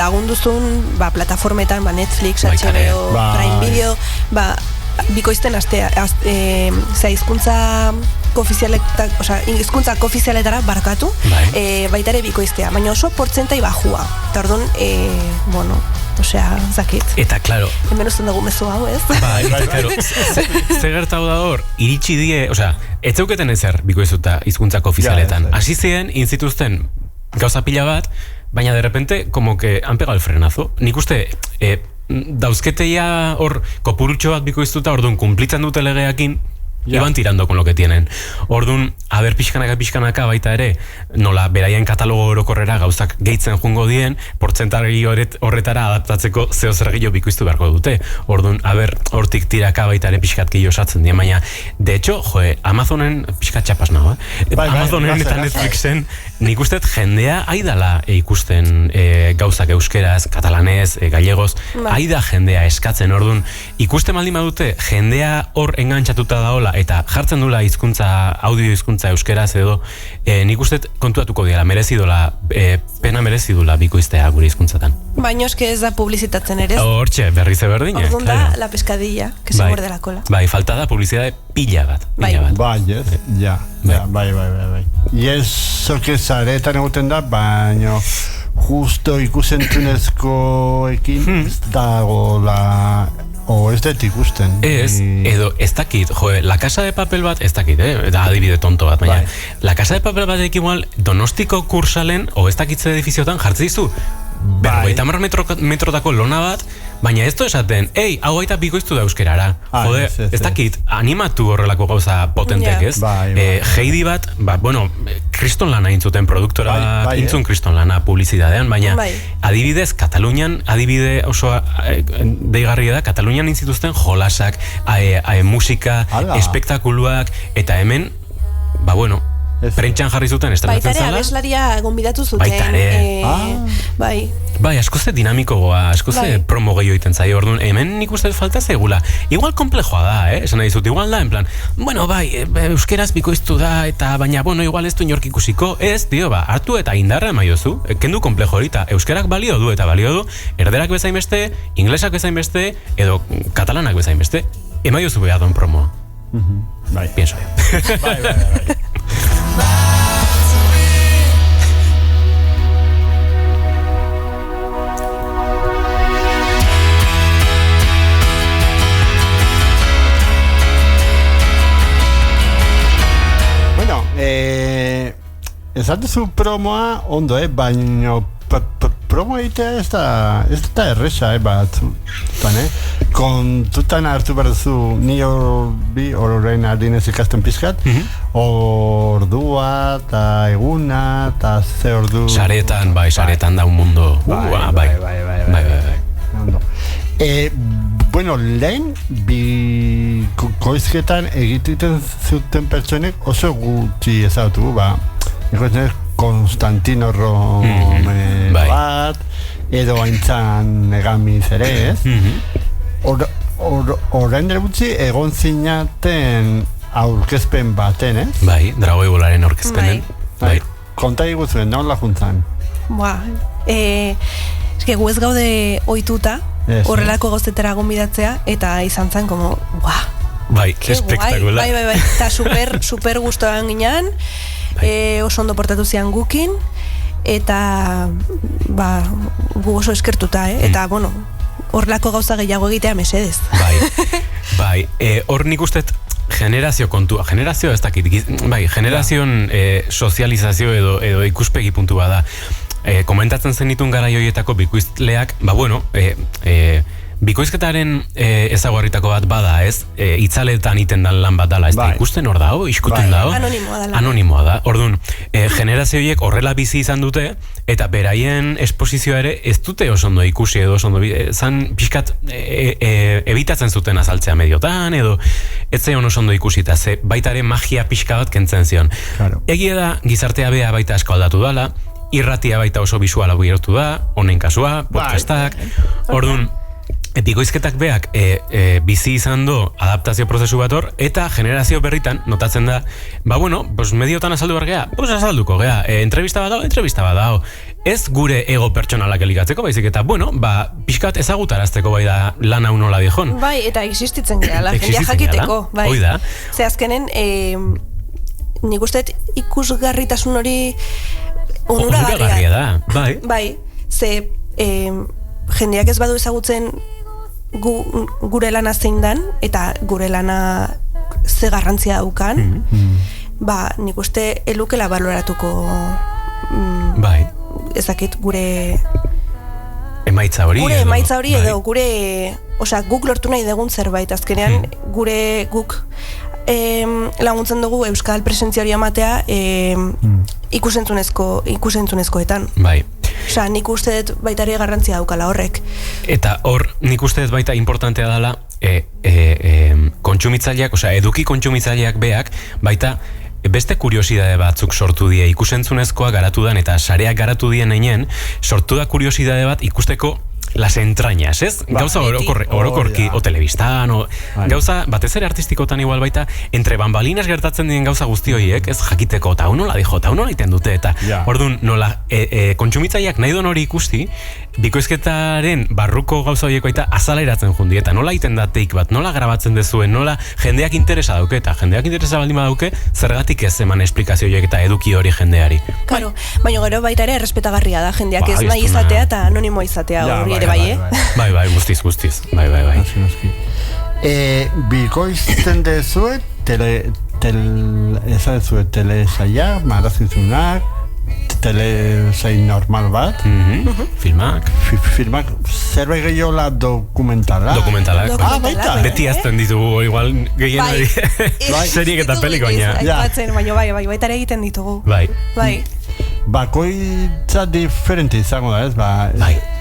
[SPEAKER 6] lagunduzun plataformetan, Netflix, HBO, Prime Video, bikoizten astea, hizkuntza koofizialetara barkatu, baita ere bikoiztea, baina oso portzentai bajua. Eta orduan, zakit.
[SPEAKER 5] Eta, klaro.
[SPEAKER 6] Hemen usten dugu mezu hau, ez?
[SPEAKER 5] Klaro. Zer gertau da hor, iritsi die, ez zeuketen ezer bikoizuta hizkuntza koofizialetan. Hasi ziren, inzituzten gauza pila bat, baina de repente, como que han pegado el frenazo. Nik uste, dauzketeia hor kopurutxo bat bikoiztuta, orduan, kumplitzen dute legeakin, iban tirando con lo que tienen. Orduan, pixkanaka baita ere, nola beraien katalogo orokorrera gauzak gehitzen jungo dien, portzentari horretara adaptatzeko zeo zer gehiago bikoiztu beharko dute. Orduan, hortik tiraka baita ere pixkat gehiago osatzen dien, baina, de hecho, Amazonen, pixkat txapas nago, Amazonen eta Netflixen, nik usteet jendea aidala ikusten gauzak euskeraz, katalanez, gallegoz, aida jendea eskatzen, orduan, ikusten baldin badute, jendea hor engantxatuta daola, eta jartzen dula audio hizkuntza euskeraz edo, nik uste kontuatuko diala, pena merezidula bikoiztea gure hizkuntzatan.
[SPEAKER 6] Baina eske ez da publizitatzen ere.
[SPEAKER 5] Hortxe, berriz berdine.
[SPEAKER 6] Orduan da, la pescadilla, que se muerde la cola.
[SPEAKER 5] Bai, falta da publizitate pila bat.
[SPEAKER 2] Bai, bai. Ieso que zaretan egoten da, baina justo ikusentzunezkoekin ez dago ez dut ikusten.
[SPEAKER 5] Edo ez dakit, La Casa de Papel bat, ez dakit, da adibide tonto bat, baina La Casa de Papel batek igual Donostiko kursalen, ez dakitze edifiziotan jartzi dizu, 50 metrotako lona bat, baina ez du esaten, hau baita bikoiztu da euskerara. Ez dakit, animatu horrelako gauza potentek, ez? Heidi bat, kriston lana intzuten produktora, intzun kriston lana publizidadean, baina adibidez, Katalunian, adibide oso deigarria da, Katalunian intzituzten jolasak, musika, espektakuluak, eta hemen, Prentxan jarri zuten estrenatzen
[SPEAKER 6] zala. Baitare abeslaria gonbidatu zuten.
[SPEAKER 5] Baitare.
[SPEAKER 6] Bai.
[SPEAKER 5] Bai, asko ze dinamikoa, asko ze promo gehiago iten zaio, orduan, hemen nik uste falta zegula. Igual komplejoa da, esan nahi zut, igual da, en plan, bueno, bai, euskeraz bikoiztu da, eta baina, bueno, igual ez du inork ikusiko, ez, dio, hartu eta indarra emaiozu, kendu komplejo hori, eta euskerak balio du, erderak bezain beste, inglesak bezain beste, edo katalanak bezain beste, emaiozu behar duen promoa.
[SPEAKER 2] Bai.
[SPEAKER 5] Pienso yo.
[SPEAKER 2] Bai. Bueno, esatezu promoa ondo, baina promo egitea ez da erresa, batzutan, kontutan hartu behar duzu ni horrein ardinez ikasten pizkat, ordua, eta eguna, eta ze ordu...
[SPEAKER 5] Saretan da un mundo. Bai.
[SPEAKER 2] Bueno, lehen bikoizketan egiten zuten pertsonek oso gutxi ezautu, Konstantino Romero bat, edo aintzan negamiz ere, ez? Horrein dira gutxi egon zinaten aurkezpen baten, ez?
[SPEAKER 5] Bai, Dragoi Bolaren aurkezpenen. Bai.
[SPEAKER 2] Konta iguzuen, nola juntzan?
[SPEAKER 6] Eske gu ez gaude ohituta horrelako gauzetara gonbidatzea, eta izan zen como,
[SPEAKER 5] bai, espektakular.
[SPEAKER 6] Bai, eta super gustoan ginen, oso ondo portatu zian gukin, eta gu oso eskertuta, eta bueno, horrelako gauza gehiago egitea mesedez.
[SPEAKER 5] Bai, hor nik ustet generazio kontua, generazio ez dakit, bai, generazioan sozializazio edo ikuspegi puntua da. Komentatzen zenitun gara joietako bikoizleak, bikoizketaren ezaguarritako bat bada, ez? Itzaletan iten dan lan bat dala, ez da ikusten hor dao, iskutun dao. Anonimoa da. Orduan, generazioiek horrela bizi izan dute, eta beraien esposizioa ere ez dute oso ondo ikusi edo oso ondo, zan pixkat ebitatzen zuten azaltzea mediotan, edo ez zeion oso ondo ikusi, eta ze baitare magia pixka bat kentzen zion. Egia da, gizartea bea baita asko aldatu dala, irratia baita oso bisuala buirotu da, honen kasua, podcastak, orduan, bikoizketak beak bizi izan du adaptazio prozesu bat hor, eta generazio berritan notatzen da, mediotan azaldu behar geha, azalduko geha, entrevista bat dao, ez gure ego pertsonalak elikatzeko, baizik eta, pixkat ezagutarazteko bai da lan hau nola dijon.
[SPEAKER 6] Bai, eta existitzen gehala, jendea jakiteko, bai.
[SPEAKER 5] Hoi da.
[SPEAKER 6] Ze azkenen, nik usteet ikusgarritasun hori onuragarria
[SPEAKER 5] da, bai.
[SPEAKER 6] Bai, ze jendeak ez badu ezagutzen gure lana zein dan, eta gure lana ze garrantzia daukan, nik uste elukela baloratuko ezakit gure
[SPEAKER 5] emaitza hori
[SPEAKER 6] edo gure, guk lortu nahi dugun zerbait, azkenean guk laguntzen dugu euskal presentzia hori amatea ikusentzunezkoetan.
[SPEAKER 5] Bai.
[SPEAKER 6] Nik uste dut baita ere garrantzia daukala horrek.
[SPEAKER 5] Eta hor, nik uste dut baita importantea dela kontsumitzaileak, eduki kontsumitzaileak beak, baita beste kuriosidade batzuk sortu die ikusentzunezkoa garatu dan, eta sareak garatu dien einen, sortu da kuriosidade bat ikusteko las entrañas, ez? Gauza orokorki, o telebistan, gauza, batez ere artistikotan igual baita, entre bambalinas gertatzen dien gauza guzti horiek, ez jakiteko, eta hau nola dijo, eta hau nola iten dute, eta orduan, nola, kontsumitzaileak nahi hori ikusti, bikoizketaren barruko gauza horiek baita azaleratzen jundi, eta nola iten da take bat, nola grabatzen dezuen, nola jendeak interesa dauke, eta jendeak interesa baldin badauke, zergatik ez eman esplikazio horiek eta eduki hori jendeari.
[SPEAKER 6] Claro, baina gero baita ere errespetagarria da, jendeak ez nahi izatea eta anonimo izatea hori ere bai,
[SPEAKER 5] Bai, guztiz. Bai.
[SPEAKER 2] Bikoizten dezuet, telesaia, marazizunak, telesain normal bat,
[SPEAKER 5] filmak,
[SPEAKER 2] zerbait gehiola dokumentalak.
[SPEAKER 5] Baita. Beti azten ditugu, igual gehien hori, seriek eta pelikoina.
[SPEAKER 6] Baina baita ere egiten ditugu. Bai.
[SPEAKER 2] Bakoitza diferente izango da, ez?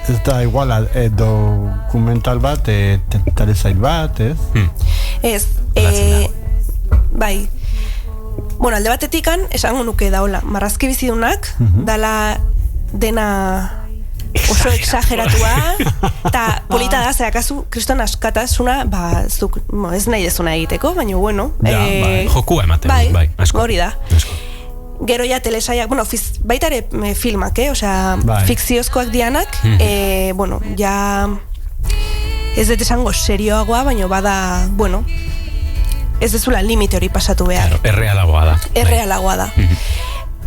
[SPEAKER 2] Ez da igual dokumental bat, telesail bat, ez?
[SPEAKER 6] Ez, bai. Bueno, alde batetikan, esango nuke daola, marrazki bizidunak, dala dena oso exageratua, eta polita da, zeakazu, kriston askatasuna, zuk, ez nahi dezuna egiteko, baina bueno.
[SPEAKER 5] Jokua ematen,
[SPEAKER 6] bai,
[SPEAKER 5] asko.
[SPEAKER 6] hori da. Gero ja telesaiak, bueno, baita ere filmak, osea, fikziozkoak dianak, bueno, ja ez dut esango serioagoa, baina bada, bueno, ez dezula limite hori pasatu behar.
[SPEAKER 5] Claro, errealagoa da.
[SPEAKER 6] Errealagoa da.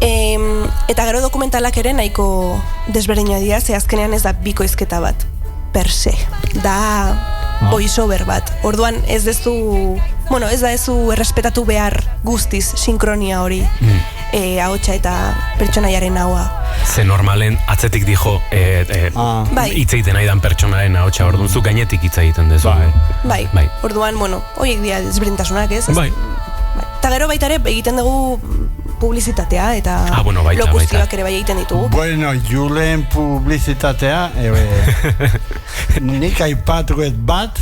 [SPEAKER 6] Eta gero dokumentalak ere nahiko desberdina dira, ze azkenean ez da bikoizketa bat, per se. Da voiceover bat. Orduan ez dezu, bueno, ez da ezu errespetatu behar guztiz sinkronia hori, ahotsa eta pertsonaiaren ahoa.
[SPEAKER 5] Ze normalen atzetik dijo hitz egiten nahi dan pertsonaren ahotsa, orduan zu gainetik hitz egiten dezu.
[SPEAKER 6] Bai. Orduan, bueno, horiek dira desberdintasunak, ez?
[SPEAKER 5] Bai.
[SPEAKER 6] Eta gero baita ere egiten dugu publizitatea eta lokuzioak ere bai egiten ditugu.
[SPEAKER 2] Bueno, Julen publizitatea, nik aipatuet bat,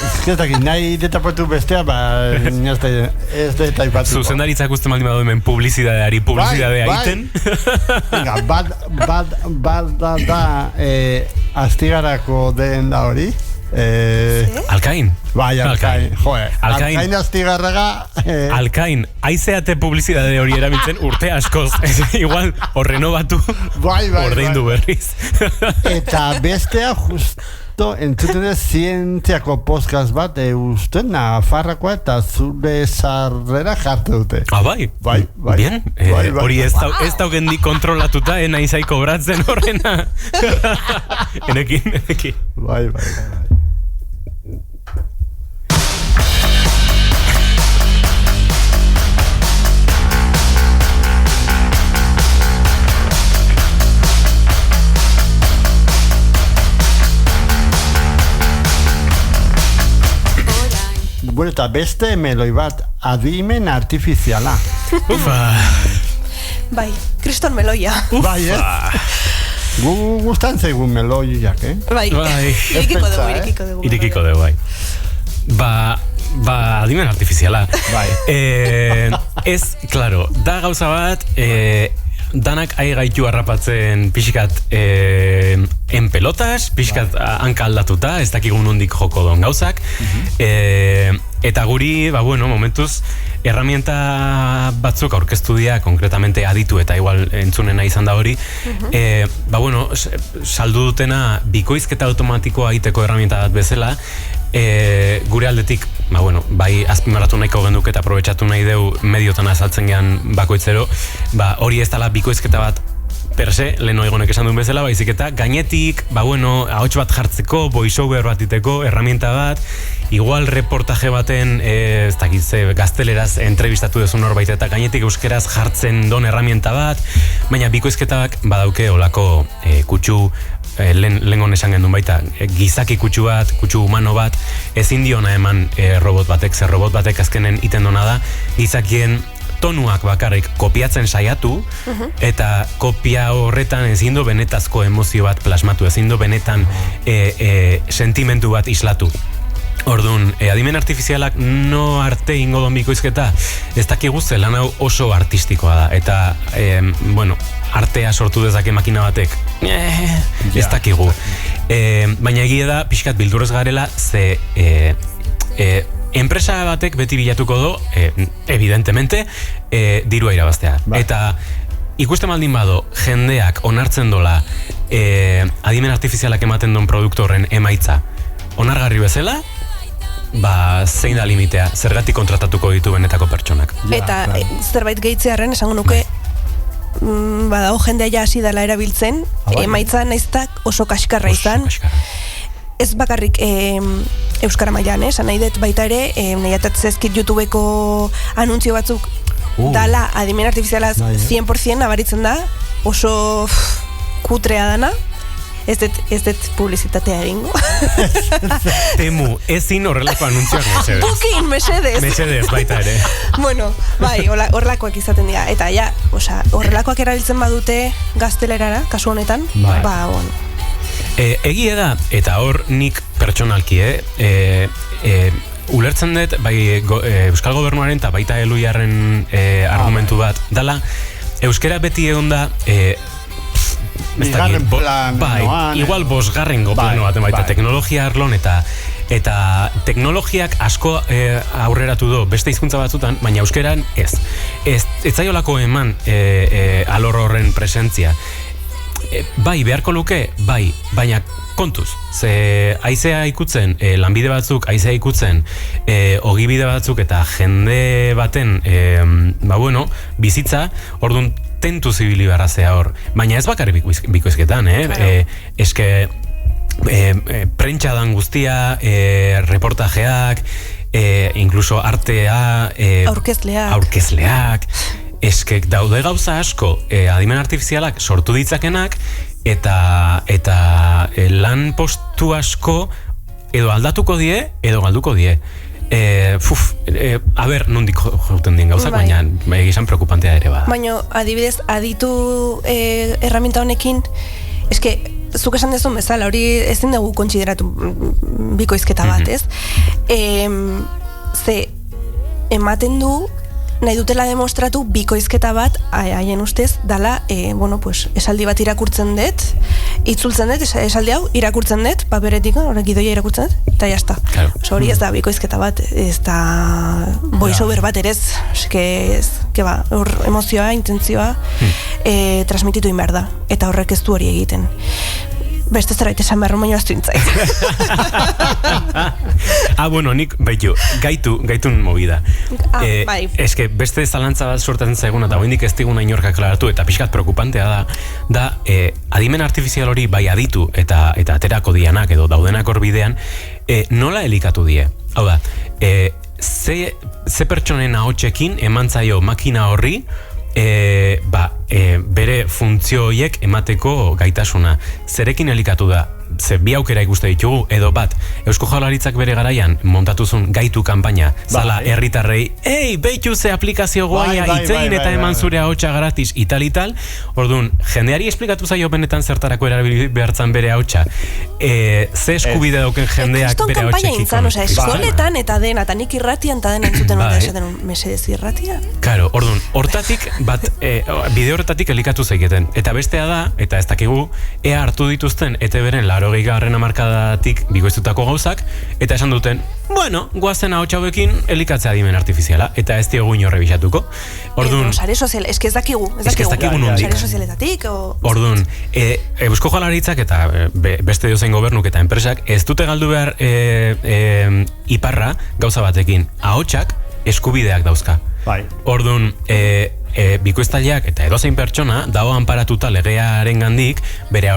[SPEAKER 2] ezketak nahi detapatu bestea, ez deta aipatu.
[SPEAKER 5] Zuzendaritzak uste maldin badu hemen publizitateari egiten.
[SPEAKER 2] Bat da astigarako den da hori.
[SPEAKER 5] Alkain?
[SPEAKER 2] Bai, Alkain. Alkain astigarraga...
[SPEAKER 5] Alkain, aizeate publizitate hori erabiltzen urte askoz. Igual, horrenobatu, ordeindu berriz.
[SPEAKER 2] Eta bestea justo entzuten ez zientziako podcast bat, uste Nafarrakoa eta zure sarrera jarte dute.
[SPEAKER 5] Bai? Bien. Hori ez daukendik kontrolatuta, naizai kobratzen horrena. Enekin.
[SPEAKER 2] Bai. Bueno, eta beste meloi bat, adimen artifiziala.
[SPEAKER 5] Ufa!
[SPEAKER 6] Bai, kriston meloia.
[SPEAKER 2] Bai, Gu gustan zaigun meloiak,
[SPEAKER 6] Bai.
[SPEAKER 5] Irikiko dugu, bai. Adimen artifiziala.
[SPEAKER 2] Bai.
[SPEAKER 5] Ez, claro, da gauza bat, danak gaitu harrapatzen pixkat en pelotas, pixkat hanka aldatuta, ez dakigun nondik joko don gauzak, eta guri, momentuz, herramienta batzuk aurkeztu dira, konkretamente aditu eta igual entzunena izan da hori, saldu dutena bikoizketa automatikoa egiteko herramienta bat bezala, gure aldetik, bai azpimarratu nahiko genduk eta aprobetxatu nahi deu mediotan azaltzen gean bakoitzero, hori ez dela bikoizketa bat per se, leheno egonek esan duen bezala, baizik eta gainetik, ahots bat jartzeko, voiceover bat iteko, herramienta bat, igual reportaje baten, ez dakitze, gazteleraz entrevistatu dezun norbait eta gainetik euskeraz jartzen don herramienta bat, baina bikoizketak badauke olako kutsu, lengon esan gendun baita, gizaki kutsu bat, kutsu humano bat, ezin diona eman robot batek, zer robot batek azkenen iten dona da, gizakien tonuak bakarrik kopiatzen saiatu, eta kopia horretan ezin du benetazko emozio bat plasmatu, ezin du benetan sentimentu bat islatu. Orduan, adimen artifizialak no arte ingo don bikoizketa, ez dakigu ze lan hau oso artistikoa da, eta, artea sortu dezake makina batek, ez dakigu. Baina egia da, pixkat bildurrez garela, ze enpresa batek beti bilatuko do, evidentemente, dirua irabaztea. Eta ikuste maldin bado, jendeak onartzen dola adimen artifizialak ematen don produktu horren emaitza onargarri bezala, zein da limitea, zergatik kontratatuko ditu benetako pertsonak.
[SPEAKER 6] Eta zerbait gehitzearen esango nuke, badago jendea ja hasi dela erabiltzen, emaitza naiztak oso kaskarra izan. Ez bakarrik euskara mailan, esan nahi dut baita ere, nahi atatzezkit YouTubeko anuntzio batzuk dala adimen artifizialaz 100% nabaritzen da, oso kutrea dana. Ez dut publizitatea egingo.
[SPEAKER 5] Temu, ezin horrelako anuntzioak mesedez.
[SPEAKER 6] Bukin, mesedez.
[SPEAKER 5] Mesedez, baita ere.
[SPEAKER 6] Bai, horrelakoak izaten dira. Eta horrelakoak erabiltzen badute gaztelerara, kasu honetan, Egia
[SPEAKER 5] da, eta hor nik pertsonalki, ulertzen dut, bai Euskal Gobernuaren eta baita Eluiarren argumentu bat, dala, euskera beti egon da,
[SPEAKER 2] bigarren plan,
[SPEAKER 5] igual bosgarren plano baten baita, teknologia arlon eta teknologiak asko aurreratu do beste hizkuntza batzutan, baina euskeran ez zaiolako eman alor horren presentzia. Bai, beharko luke, bai, baina kontuz, ze haizea ikutzen, lanbide batzuk, haizea ikutzen, ogibide batzuk eta jende baten, bizitza, orduan tentu zibili barrazea hor, baina ez bakarrik bikoizketan, eske prentxadan guztia, reportajeak, incluso artea, aurkezleak, eskek daude gauza asko adimen artifizialak sortu ditzakenak eta lan postu asko edo aldatuko die edo galduko die. Nondik jauten dien gauzak, baina egizan preocupantea ere bada.
[SPEAKER 6] Baina, adibidez, aditu herramienta honekin, eske, zuk esan dezun bezala, hori ezin dugu kontsideratu bikoizketa bat, ez? Ze, ematen du, nahi dutela demostratu bikoizketa bat haien ustez dala, esaldi bat irakurtzen dut, itzultzen dut, esaldi hau irakurtzen dut, paperetik, horrek gidoia irakurtzen dut, eta jazta. Hori ez da bikoizketa bat, ez da voiceover bat ere ez, hor emozioa, intentzioa, transmititu inber da, eta horrek ez du hori egiten. Beste zerbait esan behar baino aztu intzait.
[SPEAKER 5] Nik, gaitun movida.
[SPEAKER 6] Bai.
[SPEAKER 5] Eske, beste zalantza bat sortatzen zaiguna, eta hoindik ez diguna inorka klaratu, eta pixkat preocupantea da adimen artifizial hori bai aditu, eta aterako dianak edo daudenak hor bidean, nola elikatu die? Hau da, ze pertsonen ahotsekin emantzaio makina horri, bere funtzio horiek emateko gaitasuna. Zerekin elikatu da? Ze bi aukera ikuste ditugu, edo bat, Eusko Jaurlaritzak bere garaian montatuzun gaitu kanpaina, zala herritarrei, beitu ze aplikazio goaia itzein eta eman zure ahotsa gratis, ital, orduan, jendeari esplikatu zaio benetan zertarako erabili behartzan bere ahotsa, ze eskubide dauken jendeak bere ahotsekin.
[SPEAKER 6] Eskoletan eta dena, eta nik irratian eta dena entzuten eta esaten mesedez irratia.
[SPEAKER 5] Karo, orduan, hortatik bat, bide horretatik elikatu zaiketen, eta bestea da, eta ez dakigu, ea hartu dituzten, eta beren 80. hamarkadatik bikoiztutako gauzak, eta esan duten, goazen ahotsa hauekin elikatzea adimen artifiziala, eta ez diogu inorre bisatuko. Orduan,
[SPEAKER 6] sare sozial, eski ez dakigu
[SPEAKER 5] nondik.
[SPEAKER 6] Sare sozialetatik,
[SPEAKER 5] Orduan, Eusko Jaurlaritzak eta beste dozein gobernuk eta enpresak ez dute galdu behar iparra gauza batekin, ahotsak eskubideak dauzka. Orduan, bikoiztaileak eta edozein pertsona dago anparatuta legearen gandik bere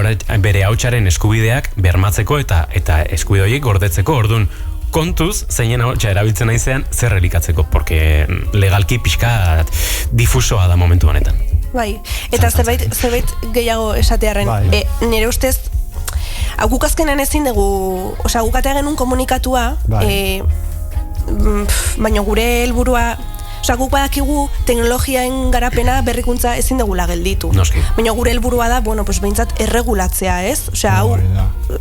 [SPEAKER 5] ahotsaren eskubideak bermatzeko eta eskubide horiek gordetzeko. Orduan, kontuz, zeinen ahotsa erabiltzen naizean zer elikatzeko, porque legalki pixka difusoa da momentu honetan.
[SPEAKER 6] Bai, eta zerbait gehiago esatearen, nire ustez, guk azkenan ezin dugu, gukatea genuen komunikatua, baina gure helburua, guk badakigu teknologiaen garapena berrikuntza ezin dugula gelditu. Baina gure helburua da, behintzat erregulatzea, ez?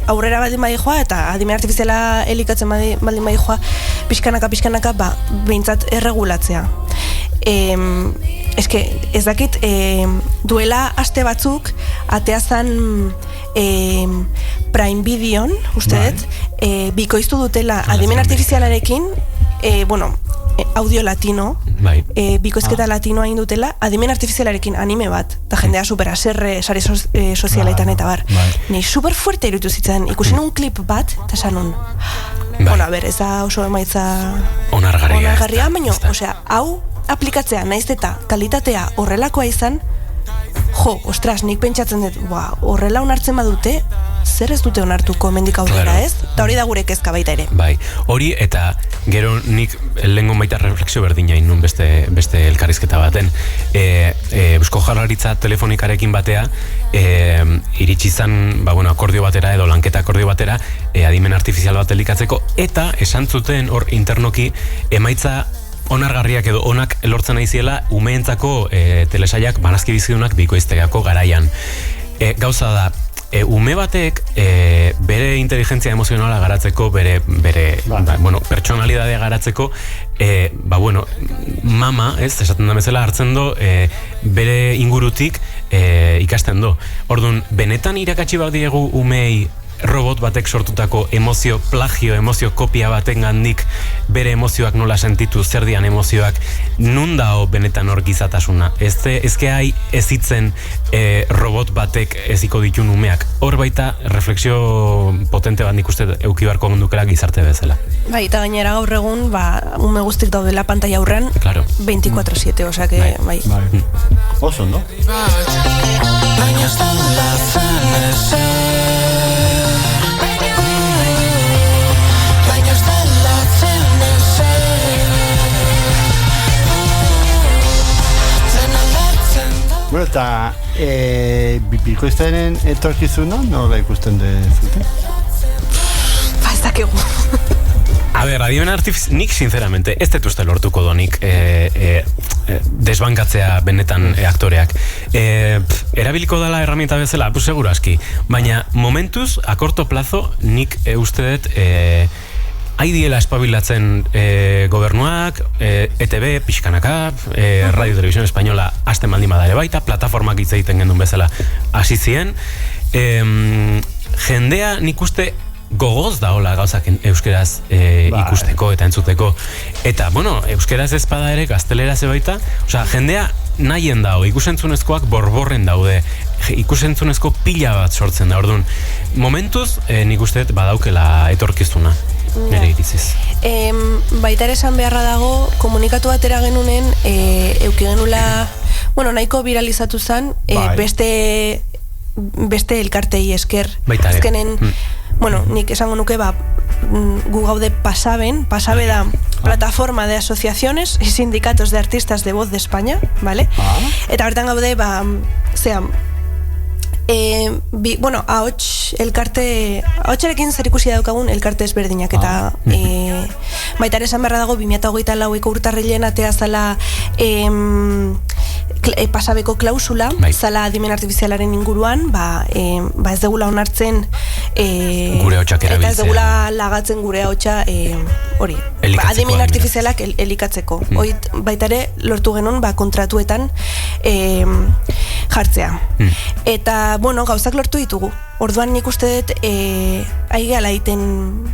[SPEAKER 6] Aurrera baldin bai joa eta adimen artifiziala elikatzen baldin bai joa, pixkanaka, behintzat erregulatzea. Ez dakit, duela aste batzuk, ateazan Prime Videon, uste dut, bikoiztu dutela adimen artifizialarekin, audio latino, bikoizketa latinoa indutela, adimen artifizialarekin anime bat, eta jendea supera sare sozialetan eta bar. Nei super fuerte irutu zitzen, ikusi nun klip bat, eta esan nun, ez da oso emaitza onargarria, baina, hau aplikatzea, naiz eta kalitatea horrelakoa izan, nik pentsatzen dut, horrela onartzen badute, zer ez dute onartuko mendik aurrera, ez? Eta hori da gure kezka baita ere.
[SPEAKER 5] Bai, hori eta gero nik lehengo baita refleksio berdina inun beste elkarrizketa baten. Eusko Jaurlaritza telefonikarekin batea, iritsi izan, akordio batera edo lanketa akordio batera, adimen artifizial bat elikatzeko, eta esan zuten hor internoki emaitza onargarriak edo onak lortzen aiziela umeentzako telesaiak banazki bizidunak bikoizteako garaian. Gauza da, ume batek bere inteligentzia emozionala garatzeko, bere pertsonalidadea garatzeko, mama, esaten da bezala hartzen do, bere ingurutik ikasten do. Orduan, benetan irakatsi bat diegu umei robot batek sortutako emozio plagio, emozio kopia baten gandik bere emozioak nola sentitu, zer dian emozioak, nun dao benetan hor gizatasuna. Ezke hai ezitzen robot batek eziko ditun umeak. Hor baita refleksio potente bat nik uste eukibarko ondukela gizarte bezala.
[SPEAKER 6] Bai, eta gainera gaur egun, ume guztik daudela pantalla aurrean,
[SPEAKER 5] claro.
[SPEAKER 6] 24/7, osea que, bai.
[SPEAKER 2] Oso, no?
[SPEAKER 4] Baina ez da
[SPEAKER 2] Bueno, eta bikoiztaren etorkizuna nola ikusten dezute?
[SPEAKER 6] Ez dakigu.
[SPEAKER 5] A ver, adimen nik sinceramente, ez dut uste lortuko donik desbankatzea benetan aktoreak. Erabiliko dela herramienta bezala, pues seguro aski. Baina momentuz, a corto plazo, nik uste dut haidiela espabilatzen gobernuak, ETB, pixkanaka, Radio Televisión Española hasten baldin badare baita, plataformak hitz egiten gendun bezala hasi zien. Jendea nik uste gogoz daola gauzak euskeraz ikusteko eta entzuteko. Eta, euskeraz ezpada ere gazteleraz baita, osea, jendea nahien dago, ikusentzunezkoak borborren daude, ikusentzunezko pila bat sortzen da, orduan. Momentuz, nik uste badaukela etorkizuna. Nere iriziz.
[SPEAKER 6] Baita ere esan beharra dago, komunikatu batera genunen, euki genula, nahiko viralizatu zen, beste elkartei esker.
[SPEAKER 5] Baita ere.
[SPEAKER 6] Azkenen, nik esango nuke, gu gaude Pasabe da plataforma de asociaciones y sindicatos de artistas de voz de España, ¿vale? Eta bertan gaude, ahots ahotsarekin zer ikusi daukagun elkarte ezberdinak eta baita ere esan beharra dago 2024ko urtarrilean atea zala Pasabeko klausula, zala adimen artifizialaren inguruan, ez degula onartzen
[SPEAKER 5] gure hotxak erabiltzea.
[SPEAKER 6] Eta ez degula lagatzen gure hotxa adimen artifizialak elikatzeko. Baita ere lortu genuen kontratuetan jartzea. Eta, gauzak lortu ditugu. Orduan nik uste dut aigala egiten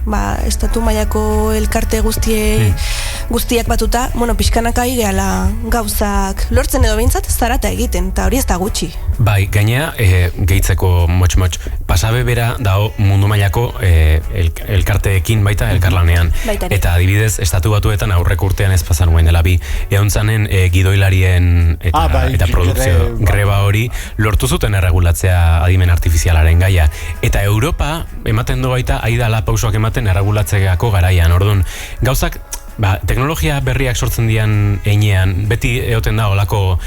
[SPEAKER 6] estatu mailako elkarte guztiak batuta, pixkanaka aigala gauzak lortzen edo behintzat zarata egiten, eta hori ez da gutxi.
[SPEAKER 5] Bai, gainea, gehitzeko motx, Pasabe bera dao mundu mailako elkarteekin baita elkarlanean. Eta adibidez, estatu batuetan aurreko urtean ez pasan guen dela bi, egontzanen gidoilarien eta produkzio greba hori lortu zuten erregulatzea adimen artifizialaren gaia. Eta Europa ematen du baita aidala pausoak ematen erregulatzeako garaian. Orduan, gauzak teknologia berriak sortzen dian einean, beti egoten da olako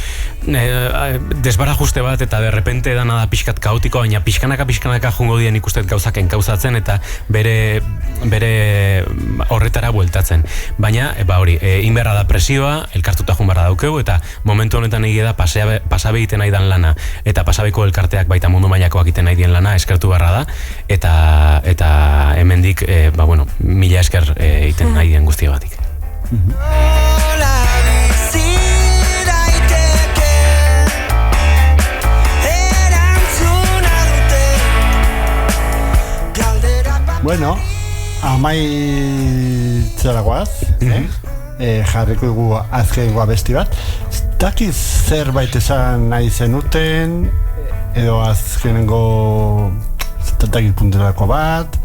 [SPEAKER 5] desbarajuste bat eta derrepente dana da pixkat kaotiko, baina pixkanaka jungo dien ikustet gauzak enkauzatzen eta bere horretara bueltatzen. Baina, inberra da presioa, elkartuta junbarra daukeu, eta momentu honetan egia da Pasabe egiten nahi dan lana, eta Pasabeko elkarteak baita mundu mailakoak egiten nahi dien lana eskertu barra da, eta hemendik, mila esker egiten nahi dien guztiagatik.
[SPEAKER 2] Bueno, amaitzeragoaz, jarriko dugu azkengoa besti bat. Dakiz zerbait esan nahi zenuten, edo azkenengo dakit punterako bat,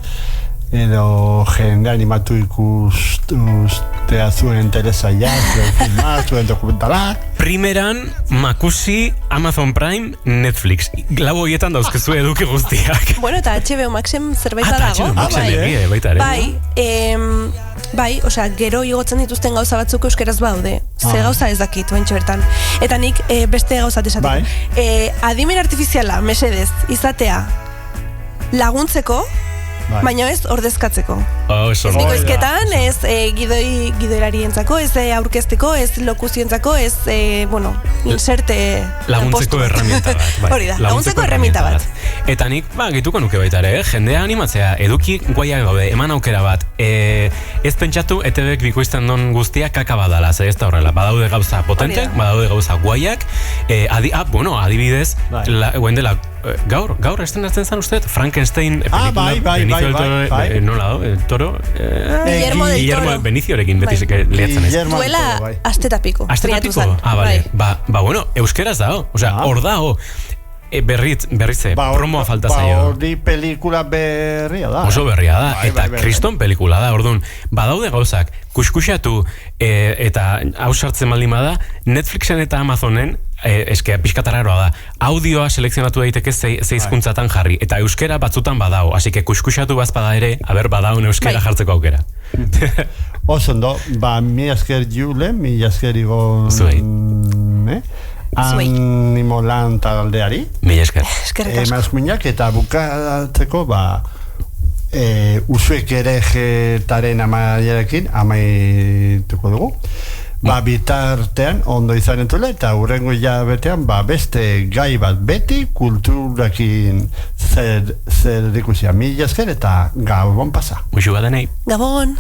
[SPEAKER 2] edo jende animatu ikustea zuen interesa zuen filmak, zuen dokumentalak.
[SPEAKER 5] Primeran, Makusi, Amazon Prime, Netflix. Lau horietan dauzkezu eduki guztiak.
[SPEAKER 6] Bueno, eta HBO Maxen zerbait dago.
[SPEAKER 5] HBO Maxen egie, baita ere.
[SPEAKER 6] Bai, osea, gero igotzen dituzten gauza batzuk euskeraz baude. Ze gauza ez dakit, baintxo bertan. Eta nik beste gauzat esateko. Adimen artifiziala, mesedez, izatea laguntzeko, baina ez ordezkatzeko. Ez bikoizketan, ez gidoilarientzako, ez aurkezteko, ez lokuzioentzako, ez, inserte
[SPEAKER 5] laguntzeko herramienta bat.
[SPEAKER 6] Hori da, laguntzeko herramienta bat.
[SPEAKER 5] Eta nik, gituko nuke baita ere, jendea animatzea, eduki guaiak gaude, eman aukera bat, ez pentsatu ETVek bikoizten don guztia kaka badala, ez da horrela, badaude gauza potentek, badaude gauza guaiak, adibidez, guen dela, gaur estrenatzen zen uste, Frankenstein
[SPEAKER 2] bai.
[SPEAKER 5] Nola do, toro?
[SPEAKER 6] Guillermo del Toro.
[SPEAKER 5] Beniziorekin beti lehiatzen ez.
[SPEAKER 6] Duela astetapiko.
[SPEAKER 5] Astetapiko? Bale. Bueno, euskeraz dago. Osea, hor dago. Berrize, promoa falta zaio.
[SPEAKER 2] Hori pelikula berria da.
[SPEAKER 5] Oso berria da, eta kriston pelikula da, orduan, badaude gauzak, kuskusatu, eta hau sartzen baldin bada, Netflixen eta Amazonen, pixkatarraroa da, audioa selekzionatu daiteke zeizkuntzatan jarri, eta euskera batzutan badao, así que kuskusatu bazpada ere, badaun euskera jartzeko aukera.
[SPEAKER 2] Oso ondo, mi esker Jule, mi esker Igon... Animolan taldeari
[SPEAKER 5] mila esker
[SPEAKER 2] emazkuinak eta bukatzeko usuek ere jetaren amaiarekin amaituko dugu bitartean ondo izan entule eta hurrengo hilabetean beste gai bat beti kulturakin zer ikusia mila esker eta gabon pasa
[SPEAKER 5] Muxu badenei
[SPEAKER 6] Gabon